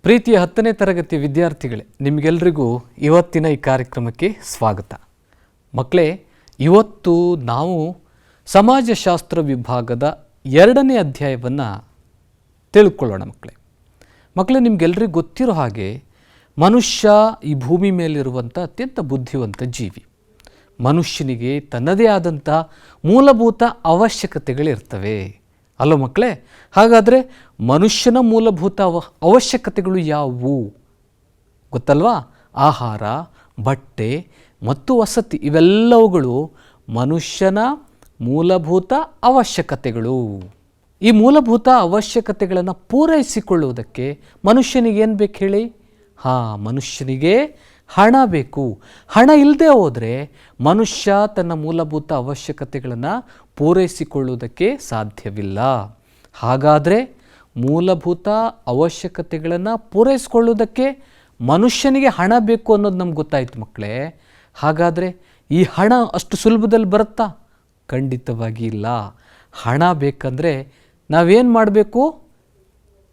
ಪ್ರೀತಿಯ 10ನೇ ತರಗತಿ ವಿದ್ಯಾರ್ಥಿಗಳೇ, ನಿಮಗೆಲ್ಲರಿಗೂ ಇವತ್ತಿನ ಈ ಕಾರ್ಯಕ್ರಮಕ್ಕೆ ಸ್ವಾಗತ. ಮಕ್ಕಳೇ, ಇವತ್ತು ನಾವು ಸಮಾಜಶಾಸ್ತ್ರ ವಿಭಾಗದ 2ನೇ ಅಧ್ಯಾಯವನ್ನು ತಿಳ್ಕೊಳ್ಳೋಣ. ಮಕ್ಕಳೇ, ನಿಮಗೆಲ್ಲರಿಗೂ ಗೊತ್ತಿರೋ ಹಾಗೆ ಮನುಷ್ಯ ಈ ಭೂಮಿ ಮೇಲಿರುವಂಥ ಅತ್ಯಂತ ಬುದ್ಧಿವಂತ ಜೀವಿ. ಮನುಷ್ಯನಿಗೆ ತನ್ನದೇ ಆದಂಥ ಮೂಲಭೂತ ಅವಶ್ಯಕತೆಗಳಿರ್ತವೆ ಅಲ್ಲೋ ಮಕ್ಕಳೇ? ಹಾಗಾದರೆ ಮನುಷ್ಯನ ಮೂಲಭೂತ ಅವಶ್ಯಕತೆಗಳು ಯಾವುವು ಗೊತ್ತಲ್ವಾ? ಆಹಾರ, ಬಟ್ಟೆ ಮತ್ತು ವಸತಿ ಇವೆಲ್ಲವುಗಳು ಮನುಷ್ಯನ ಮೂಲಭೂತ ಅವಶ್ಯಕತೆಗಳು. ಈ ಮೂಲಭೂತ ಅವಶ್ಯಕತೆಗಳನ್ನು ಪೂರೈಸಿಕೊಳ್ಳುವುದಕ್ಕೆ ಮನುಷ್ಯನಿಗೆ ಏನು ಬೇಕು ಹೇಳಿ? ಮನುಷ್ಯನಿಗೆ ಹಣ ಬೇಕು. ಹಣ ಇಲ್ಲದೆ ಹೋದರೆ ಮನುಷ್ಯ ತನ್ನ ಮೂಲಭೂತ ಅವಶ್ಯಕತೆಗಳನ್ನು ಪೂರೈಸಿಕೊಳ್ಳುವುದಕ್ಕೆ ಸಾಧ್ಯವಿಲ್ಲ. ಹಾಗಾದರೆ ಮೂಲಭೂತ ಅವಶ್ಯಕತೆಗಳನ್ನು ಪೂರೈಸಿಕೊಳ್ಳುವುದಕ್ಕೆ ಮನುಷ್ಯನಿಗೆ ಹಣ ಬೇಕು ಅನ್ನೋದು ನಮ್ಗೆ ಗೊತ್ತಾಯಿತು ಮಕ್ಕಳೇ. ಹಾಗಾದರೆ ಈ ಹಣ ಅಷ್ಟು ಸುಲಭದಲ್ಲಿ ಬರುತ್ತಾ? ಖಂಡಿತವಾಗಿ ಇಲ್ಲ. ಹಣ ಬೇಕಂದರೆ ನಾವೇನು ಮಾಡಬೇಕು?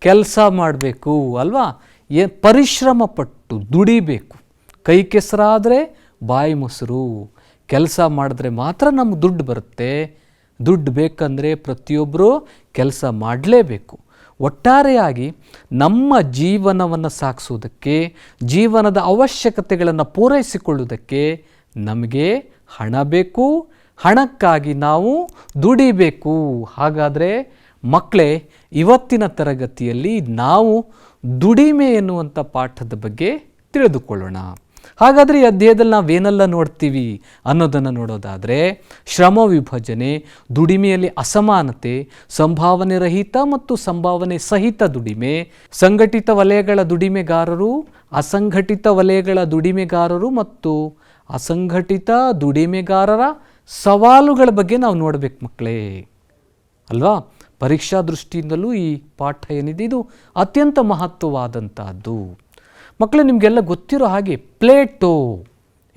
ಕೆಲಸ ಮಾಡಬೇಕು ಅಲ್ವಾ? ಪರಿಶ್ರಮ ಪಟ್ಟು ದುಡಿಬೇಕು. ಕೈ ಕೆಸರಾದರೆ ಬಾಯಿ ಮೊಸರು. ಕೆಲಸ ಮಾಡಿದ್ರೆ ಮಾತ್ರ ನಮ್ಗೆ ದುಡ್ಡು ಬರುತ್ತೆ. ದುಡ್ಡು ಬೇಕಂದರೆ ಪ್ರತಿಯೊಬ್ಬರೂ ಕೆಲಸ ಮಾಡಲೇಬೇಕು. ಒಟ್ಟಾರೆಯಾಗಿ ನಮ್ಮ ಜೀವನವನ್ನು ಸಾಗಿಸೋದಕ್ಕೆ, ಜೀವನದ ಅವಶ್ಯಕತೆಗಳನ್ನು ಪೂರೈಸಿಕೊಳ್ಳುವುದಕ್ಕೆ ನಮಗೆ ಹಣ ಬೇಕು. ಹಣಕ್ಕಾಗಿ ನಾವು ದುಡಿಬೇಕು. ಹಾಗಾದರೆ ಮಕ್ಕಳೇ, ಇವತ್ತಿನ ತರಗತಿಯಲ್ಲಿ ನಾವು ದುಡಿಮೆ ಎನ್ನುವಂಥ ಪಾಠದ ಬಗ್ಗೆ ತಿಳಿದುಕೊಳ್ಳೋಣ. ಹಾಗಾದರೆ ಈ ಅಧ್ಯಾಯದಲ್ಲಿ ನಾವೇನೆಲ್ಲ ನೋಡ್ತೀವಿ ಅನ್ನೋದನ್ನು ನೋಡೋದಾದರೆ, ಶ್ರಮ ವಿಭಜನೆ, ದುಡಿಮೆಯಲ್ಲಿ ಅಸಮಾನತೆ, ಸಂಭಾವನೆ ರಹಿತ ಮತ್ತು ಸಂಭಾವನೆ ಸಹಿತ ದುಡಿಮೆ, ಸಂಘಟಿತ ವಲಯಗಳ ದುಡಿಮೆಗಾರರು, ಅಸಂಘಟಿತ ವಲಯಗಳ ದುಡಿಮೆಗಾರರು ಮತ್ತು ಅಸಂಘಟಿತ ದುಡಿಮೆಗಾರರ ಸವಾಲುಗಳ ಬಗ್ಗೆ ನಾವು ನೋಡಬೇಕು ಮಕ್ಕಳೇ ಅಲ್ವಾ? ಪರೀಕ್ಷಾ ದೃಷ್ಟಿಯಿಂದಲೂ ಈ ಪಾಠ ಏನಿದೆ ಇದು ಅತ್ಯಂತ ಮಹತ್ವವಾದಂಥದ್ದು. ಮಕ್ಕಳೇ, ನಿಮಗೆಲ್ಲ ಗೊತ್ತಿರೋ ಹಾಗೆ ಪ್ಲೇಟೋ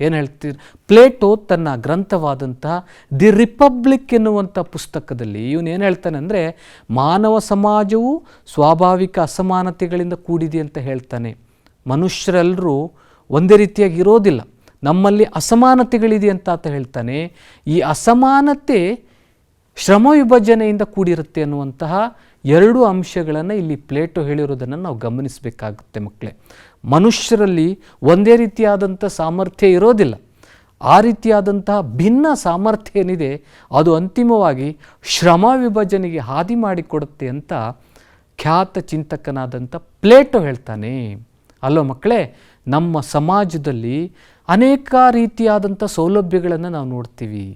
ಏನು ಹೇಳ್ತೀರಿ? ಪ್ಲೇಟೋ ತನ್ನ ಗ್ರಂಥವಾದಂತಹ ದಿ ರಿಪಬ್ಲಿಕ್ ಎನ್ನುವಂಥ ಪುಸ್ತಕದಲ್ಲಿ ಇವನೇನು ಹೇಳ್ತಾನೆ ಅಂದರೆ, ಮಾನವ ಸಮಾಜವು ಸ್ವಾಭಾವಿಕ ಅಸಮಾನತೆಗಳಿಂದ ಕೂಡಿದೆ ಅಂತ ಹೇಳ್ತಾನೆ. ಮನುಷ್ಯರೆಲ್ಲರೂ ಒಂದೇ ರೀತಿಯಾಗಿ ಇರೋದಿಲ್ಲ, ನಮ್ಮಲ್ಲಿ ಅಸಮಾನತೆಗಳಿದೆ ಅಂತ ಆತ ಹೇಳ್ತಾನೆ. ಈ ಅಸಮಾನತೆ ಶ್ರಮ ವಿಭಜನೆಯಿಂದ ಕೂಡಿರುತ್ತೆ ಅನ್ನುವಂತಹ 2 ಅಂಶಗಳನ್ನು ಇಲ್ಲಿ ಪ್ಲೇಟೋ ಹೇಳಿರೋದನ್ನು ನಾವು ಗಮನಿಸಬೇಕಾಗುತ್ತೆ ಮಕ್ಕಳೇ. ಮನುಷ್ಯರಲ್ಲಿ ಒಂದೇ ರೀತಿಯಾದಂಥ ಸಾಮರ್ಥ್ಯ ಇರೋದಿಲ್ಲ. ಆ ರೀತಿಯಾದಂತಹ ಭಿನ್ನ ಸಾಮರ್ಥ್ಯ ಏನಿದೆ ಅದು ಅಂತಿಮವಾಗಿ ಶ್ರಮ ವಿಭಜನೆಗೆ ಹಾದಿ ಮಾಡಿಕೊಡುತ್ತೆ ಅಂತ ಖ್ಯಾತ ಚಿಂತಕನಾದಂಥ ಪ್ಲೇಟೋ ಹೇಳ್ತಾನೆ ಅಲ್ಲೋ ಮಕ್ಕಳೇ? ನಮ್ಮ ಸಮಾಜದಲ್ಲಿ ಅನೇಕ ರೀತಿಯಾದಂಥ ಸೌಲಭ್ಯಗಳನ್ನು ನಾವು ನೋಡ್ತೀವಿ.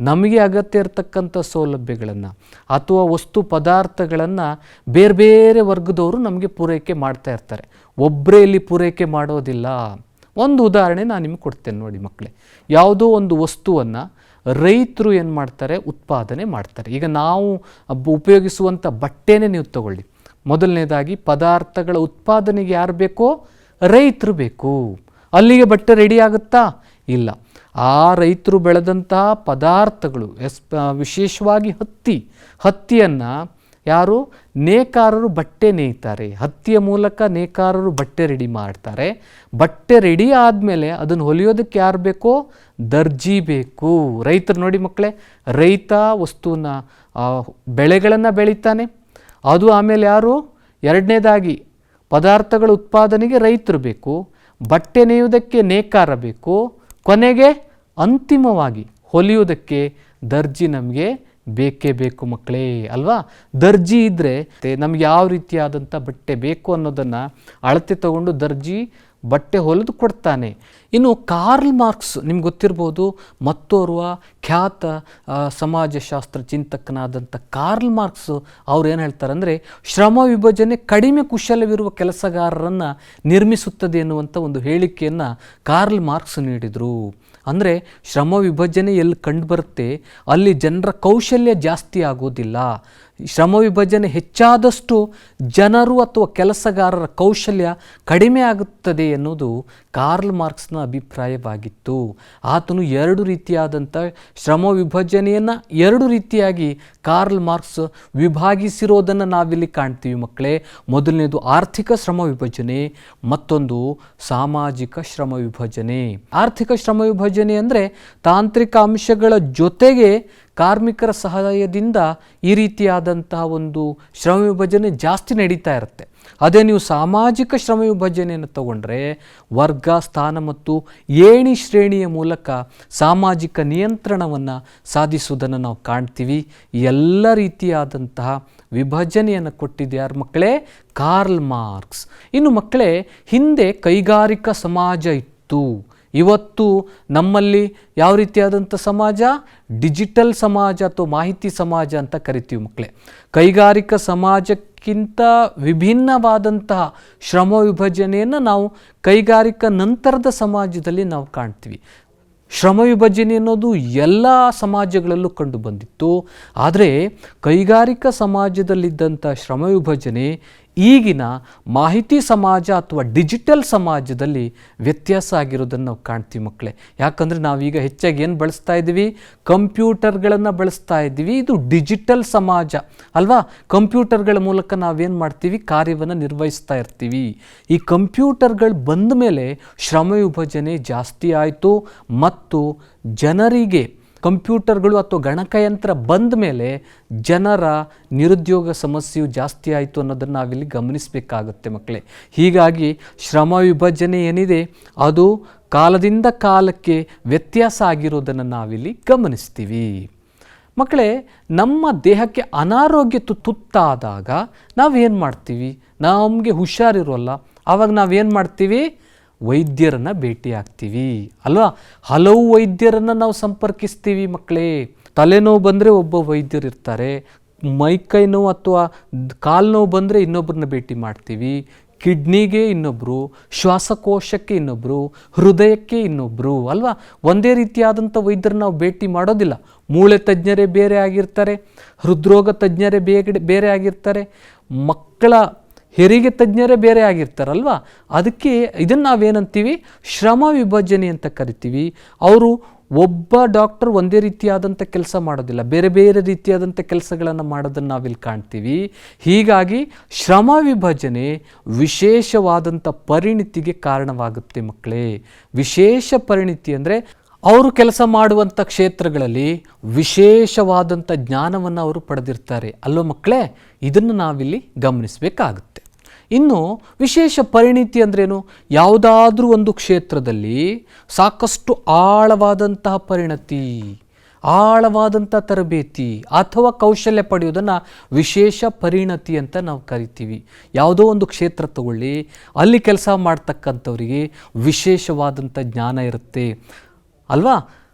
ನಮಗೆ ಅಗತ್ಯ ಇರತಕ್ಕಂಥ ಸೌಲಭ್ಯಗಳನ್ನು ಅಥವಾ ವಸ್ತು ಪದಾರ್ಥಗಳನ್ನು ಬೇರೆ ಬೇರೆ ವರ್ಗದವರು ನಮಗೆ ಪೂರೈಕೆ ಮಾಡ್ತಾ ಇರ್ತಾರೆ. ಒಬ್ಬರೇ ಇಲ್ಲಿ ಪೂರೈಕೆ ಮಾಡೋದಿಲ್ಲ. ಒಂದು ಉದಾಹರಣೆ ನಾನು ನಿಮಗೆ ಕೊಡ್ತೇನೆ ನೋಡಿ ಮಕ್ಕಳೇ. ಯಾವುದೋ ಒಂದು ವಸ್ತುವನ್ನು ರೈತರು ಏನು ಮಾಡ್ತಾರೆ? ಉತ್ಪಾದನೆ ಮಾಡ್ತಾರೆ. ಈಗ ನಾವು ಉಪಯೋಗಿಸುವಂಥ ಬಟ್ಟೆನೇ ನೀವು ತಗೊಳ್ಳಿ. ಮೊದಲನೇದಾಗಿ ಪದಾರ್ಥಗಳ ಉತ್ಪಾದನೆಗೆ ಯಾರು ಬೇಕೋ? ರೈತರು ಬೇಕು. ಅಲ್ಲಿಗೆ ಬಟ್ಟೆ ರೆಡಿ ಆಗುತ್ತಾ? ಇಲ್ಲ. ಆ ರೈತರು ಬೆಳೆದಂತಹ ಪದಾರ್ಥಗಳು ವಿಶೇಷವಾಗಿ ಹತ್ತಿಯನ್ನು ಯಾರು? ನೇಕಾರರು ಬಟ್ಟೆ ನೇಯ್ತಾರೆ. ಹತ್ತಿಯ ಮೂಲಕ ನೇಕಾರರು ಬಟ್ಟೆ ರೆಡಿ ಮಾಡ್ತಾರೆ. ಬಟ್ಟೆ ರೆಡಿ ಆದಮೇಲೆ ಅದನ್ನು ಹೊಲಿಯೋದಕ್ಕೆ ಯಾರು ಬೇಕೋ? ದರ್ಜಿ ಬೇಕು. ರೈತರು ನೋಡಿ ಮಕ್ಕಳೇ, ರೈತ ವಸ್ತುವನ್ನು ಬೆಳೆಗಳನ್ನು ಬೆಳೀತಾನೆ. ಅದು ಆಮೇಲೆ ಯಾರು? ಎರಡನೇದಾಗಿ ಪದಾರ್ಥಗಳ ಉತ್ಪಾದನೆಗೆ ರೈತರು ಬೇಕು, ಬಟ್ಟೆ ನೇಯುವುದಕ್ಕೆ ನೇಕಾರ ಬೇಕು, ಕೊನೆಗೆ ಅಂತಿಮವಾಗಿ ಹೊಲಿಯುವುದಕ್ಕೆ ದರ್ಜಿ ನಮಗೆ ಬೇಕೇ ಬೇಕು ಮಕ್ಕಳೇ ಅಲ್ವಾ? ದರ್ಜಿ ಇದ್ದರೆ ನಮ್ಗೆ ಯಾವ ರೀತಿಯಾದಂಥ ಬಟ್ಟೆ ಬೇಕು ಅನ್ನೋದನ್ನು ಅಳತೆ ತಗೊಂಡು ದರ್ಜಿ ಬಟ್ಟೆ ಹೊಲಿದು ಕೊಡ್ತಾನೆ. ಇನ್ನು ಕಾರ್ಲ್ ಮಾರ್ಕ್ಸ್ ನಿಮ್ಗೆ ಗೊತ್ತಿರ್ಬೋದು, ಮತ್ತೋರ್ವ ಖ್ಯಾತ ಸಮಾಜಶಾಸ್ತ್ರ ಚಿಂತಕನಾದಂಥ ಕಾರ್ಲ್ ಮಾರ್ಕ್ಸ್ ಅವ್ರು ಏನು ಹೇಳ್ತಾರೆ ಅಂದರೆ, ಶ್ರಮ ವಿಭಜನೆ ಕಡಿಮೆ ಕುಶಲವಿರುವ ಕೆಲಸಗಾರರನ್ನು ನಿರ್ಮಿಸುತ್ತದೆ ಎನ್ನುವಂಥ ಒಂದು ಹೇಳಿಕೆಯನ್ನು ಕಾರ್ಲ್ ಮಾರ್ಕ್ಸ್ ನೀಡಿದರು. ಅಂದರೆ ಶ್ರಮ ವಿಭಜನೆ ಎಲ್ಲಿ ಕಂಡುಬರುತ್ತೆ ಅಲ್ಲಿ ಜನರ ಕೌಶಲ್ಯ ಜಾಸ್ತಿ ಆಗೋದಿಲ್ಲ. ಶ್ರಮ ವಿಭಜನೆ ಹೆಚ್ಚಾದಷ್ಟು ಜನರು ಅಥವಾ ಕೆಲಸಗಾರರ ಕೌಶಲ್ಯ ಕಡಿಮೆ ಆಗುತ್ತದೆ ಎನ್ನುವುದು ಕಾರ್ಲ್ ಮಾರ್ಕ್ಸ್ನ ಅಭಿಪ್ರಾಯವಾಗಿತ್ತು. ಆತನು ಎರಡು ರೀತಿಯಾದಂಥ ಶ್ರಮ ವಿಭಜನೆಯನ್ನು ಎರಡು ರೀತಿಯಾಗಿ ಕಾರ್ಲ್ ಮಾರ್ಕ್ಸ್ ವಿಭಾಗಿಸಿರೋದನ್ನು ನಾವಿಲ್ಲಿ ಕಾಣ್ತೀವಿ ಮಕ್ಕಳೇ. ಮೊದಲನೇದು ಆರ್ಥಿಕ ಶ್ರಮ ವಿಭಜನೆ, ಮತ್ತೊಂದು ಸಾಮಾಜಿಕ ಶ್ರಮ ವಿಭಜನೆ. ಆರ್ಥಿಕ ಶ್ರಮ ವಿಭಜನೆ ಅಂದರೆ ತಾಂತ್ರಿಕ ಅಂಶಗಳ ಜೊತೆಗೆ ಕಾರ್ಮಿಕರ ಸಹಾಯದಿಂದ ಈ ರೀತಿಯಾದಂತಹ ಒಂದು ಶ್ರಮ ವಿಭಜನೆ ಜಾಸ್ತಿ ನಡೀತಾ ಇರುತ್ತೆ. ಅದೇ ನೀವು ಸಾಮಾಜಿಕ ಶ್ರಮ ವಿಭಜನೆಯನ್ನು ತಗೊಂಡ್ರೆ ವರ್ಗ, ಸ್ಥಾನ ಮತ್ತು ಏಣಿ ಶ್ರೇಣಿಯ ಮೂಲಕ ಸಾಮಾಜಿಕ ನಿಯಂತ್ರಣವನ್ನು ಸಾಧಿಸುವುದನ್ನು ನಾವು ಕಾಣ್ತೀವಿ. ಎಲ್ಲ ರೀತಿಯಾದಂತಹ ವಿಭಜನೆಯನ್ನು ಕೊಟ್ಟಿದೆ ಯಾರು ಮಕ್ಕಳೇ? Karl Marx. ಇನ್ನು ಮಕ್ಕಳೇ, ಹಿಂದೆ ಕೈಗಾರಿಕಾ ಸಮಾಜ ಇತ್ತು. ಇವತ್ತು ನಮ್ಮಲ್ಲಿ ಯಾವ ರೀತಿಯಾದಂಥ ಸಮಾಜ? ಡಿಜಿಟಲ್ ಸಮಾಜ ಅಥವಾ ಮಾಹಿತಿ ಸಮಾಜ ಅಂತ ಕರಿತೀವಿ ಮಕ್ಕಳೇ. ಕೈಗಾರಿಕಾ ಸಮಾಜಕ್ಕಿಂತ ವಿಭಿನ್ನವಾದಂತಹ ಶ್ರಮ ವಿಭಜನೆಯನ್ನು ನಾವು ಕೈಗಾರಿಕಾ ನಂತರದ ಸಮಾಜದಲ್ಲಿ ನಾವು ಕಾಣ್ತೀವಿ. ಶ್ರಮ ವಿಭಜನೆ ಅನ್ನೋದು ಎಲ್ಲ ಸಮಾಜಗಳಲ್ಲೂ ಕಂಡು ಬಂದಿತ್ತು. ಆದರೆ ಕೈಗಾರಿಕಾ ಸಮಾಜದಲ್ಲಿದ್ದಂಥ ಶ್ರಮ ವಿಭಜನೆ ಈಗಿನ ಮಾಹಿತಿ ಸಮಾಜ ಅಥವಾ ಡಿಜಿಟಲ್ ಸಮಾಜದಲ್ಲಿ ವ್ಯತ್ಯಾಸ ಆಗಿರೋದನ್ನು ನಾವು ಕಾಣ್ತೀವಿ ಮಕ್ಕಳೇ. ಯಾಕಂದರೆ ನಾವೀಗ ಹೆಚ್ಚಾಗಿ ಏನು ಬಳಸ್ತಾ ಇದ್ದೀವಿ? ಕಂಪ್ಯೂಟರ್ಗಳನ್ನು ಬಳಸ್ತಾ ಇದ್ದೀವಿ. ಇದು ಡಿಜಿಟಲ್ ಸಮಾಜ ಅಲ್ವಾ? ಕಂಪ್ಯೂಟರ್ಗಳ ಮೂಲಕ ನಾವೇನು ಮಾಡ್ತೀವಿ? ಕಾರ್ಯವನ್ನು ನಿರ್ವಹಿಸ್ತಾ ಇರ್ತೀವಿ. ಈ ಕಂಪ್ಯೂಟರ್ಗಳು ಬಂದ ಮೇಲೆ ಶ್ರಮ ವಿಭಜನೆ ಜಾಸ್ತಿ ಆಯಿತು ಮತ್ತು ಜನರಿಗೆ ಕಂಪ್ಯೂಟರ್ಗಳು ಅಥವಾ ಗಣಕಯಂತ್ರ ಬಂದ ಮೇಲೆ ಜನರ ನಿರುದ್ಯೋಗ ಸಮಸ್ಯೆಯು ಜಾಸ್ತಿ ಆಯಿತು ಅನ್ನೋದನ್ನು ನಾವಿಲ್ಲಿ ಗಮನಿಸಬೇಕಾಗುತ್ತೆ ಮಕ್ಕಳೇ. ಹೀಗಾಗಿ ಶ್ರಮ ವಿಭಜನೆ ಏನಿದೆ ಅದು ಕಾಲದಿಂದ ಕಾಲಕ್ಕೆ ವ್ಯತ್ಯಾಸ ಆಗಿರೋದನ್ನು ನಾವಿಲ್ಲಿ ಗಮನಿಸ್ತೀವಿ ಮಕ್ಕಳೇ. ನಮ್ಮ ದೇಹಕ್ಕೆ ಅನಾರೋಗ್ಯ ತುತ್ತಾದಾಗ ನಾವೇನು ಮಾಡ್ತೀವಿ? ನಮಗೆ ಹುಷಾರಿರೋಲ್ಲ, ಆವಾಗ ನಾವೇನು ಮಾಡ್ತೀವಿ? ವೈದ್ಯರನ್ನು ಭೇಟಿ ಆಗ್ತೀವಿ ಅಲ್ವಾ? ಹಲವು ವೈದ್ಯರನ್ನು ನಾವು ಸಂಪರ್ಕಿಸ್ತೀವಿ ಮಕ್ಕಳೇ. ತಲೆನೋವು ಬಂದರೆ ಒಬ್ಬ ವೈದ್ಯರು ಇರ್ತಾರೆ, ಮೈಕೈ ನೋವು ಅಥವಾ ಕಾಲು ನೋವು ಬಂದರೆ ಇನ್ನೊಬ್ಬರನ್ನ ಭೇಟಿ ಮಾಡ್ತೀವಿ, ಕಿಡ್ನಿಗೆ ಇನ್ನೊಬ್ಬರು, ಶ್ವಾಸಕೋಶಕ್ಕೆ ಇನ್ನೊಬ್ಬರು, ಹೃದಯಕ್ಕೆ ಇನ್ನೊಬ್ಬರು ಅಲ್ವಾ? ಒಂದೇ ರೀತಿಯಾದಂಥ ವೈದ್ಯರನ್ನ ನಾವು ಭೇಟಿ ಮಾಡೋದಿಲ್ಲ. ಮೂಳೆ ತಜ್ಞರೇ ಬೇರೆ ಆಗಿರ್ತಾರೆ, ಹೃದ್ರೋಗ ತಜ್ಞರೇ ಬೇರೆ ಆಗಿರ್ತಾರೆ, ಮಕ್ಕಳ ಹೆರಿಗೆ ತಜ್ಞರೇ ಬೇರೆ ಆಗಿರ್ತಾರಲ್ವ. ಅದಕ್ಕೆ ಇದನ್ನು ನಾವೇನಂತೀವಿ? ಶ್ರಮ ವಿಭಜನೆ ಅಂತ ಕರಿತೀವಿ. ಅವರು ಒಬ್ಬ ಡಾಕ್ಟರ್ ಒಂದೇ ರೀತಿಯಾದಂಥ ಕೆಲಸ ಮಾಡೋದಿಲ್ಲ, ಬೇರೆ ಬೇರೆ ರೀತಿಯಾದಂಥ ಕೆಲಸಗಳನ್ನು ಮಾಡೋದನ್ನು ನಾವಿಲ್ಲಿ ಕಾಣ್ತೀವಿ. ಹೀಗಾಗಿ ಶ್ರಮ ವಿಭಜನೆ ವಿಶೇಷವಾದಂಥ ಪರಿಣಿತಿಗೆ ಕಾರಣವಾಗುತ್ತೆ ಮಕ್ಕಳೇ. ವಿಶೇಷ ಪರಿಣಿತಿ ಅಂದರೆ ಅವರು ಕೆಲಸ ಮಾಡುವಂಥ ಕ್ಷೇತ್ರಗಳಲ್ಲಿ ವಿಶೇಷವಾದಂಥ ಜ್ಞಾನವನ್ನು ಅವರು ಪಡೆದಿರ್ತಾರೆ ಅಲ್ಲೋ ಮಕ್ಕಳೇ. ಇದನ್ನು ನಾವಿಲ್ಲಿ ಗಮನಿಸಬೇಕಾಗುತ್ತೆ. ಇನ್ನು ವಿಶೇಷ ಪರಿಣಿತಿ ಅಂದ್ರೇನು? ಯಾವುದಾದ್ರೂ ಒಂದು ಕ್ಷೇತ್ರದಲ್ಲಿ ಸಾಕಷ್ಟು ಆಳವಾದಂತಹ ಪರಿಣತಿ, ಆಳವಾದಂಥ ತರಬೇತಿ ಅಥವಾ ಕೌಶಲ್ಯ ಪಡೆಯುವುದನ್ನು ವಿಶೇಷ ಪರಿಣತಿ ಅಂತ ನಾವು ಕರಿತೀವಿ. ಯಾವುದೋ ಒಂದು ಕ್ಷೇತ್ರ ತಗೊಳ್ಳಿ, ಅಲ್ಲಿ ಕೆಲಸ ಮಾಡ್ತಕ್ಕಂಥವರಿಗೆ ವಿಶೇಷವಾದಂಥ ಜ್ಞಾನ ಇರುತ್ತೆ ಅಲ್ವಾ?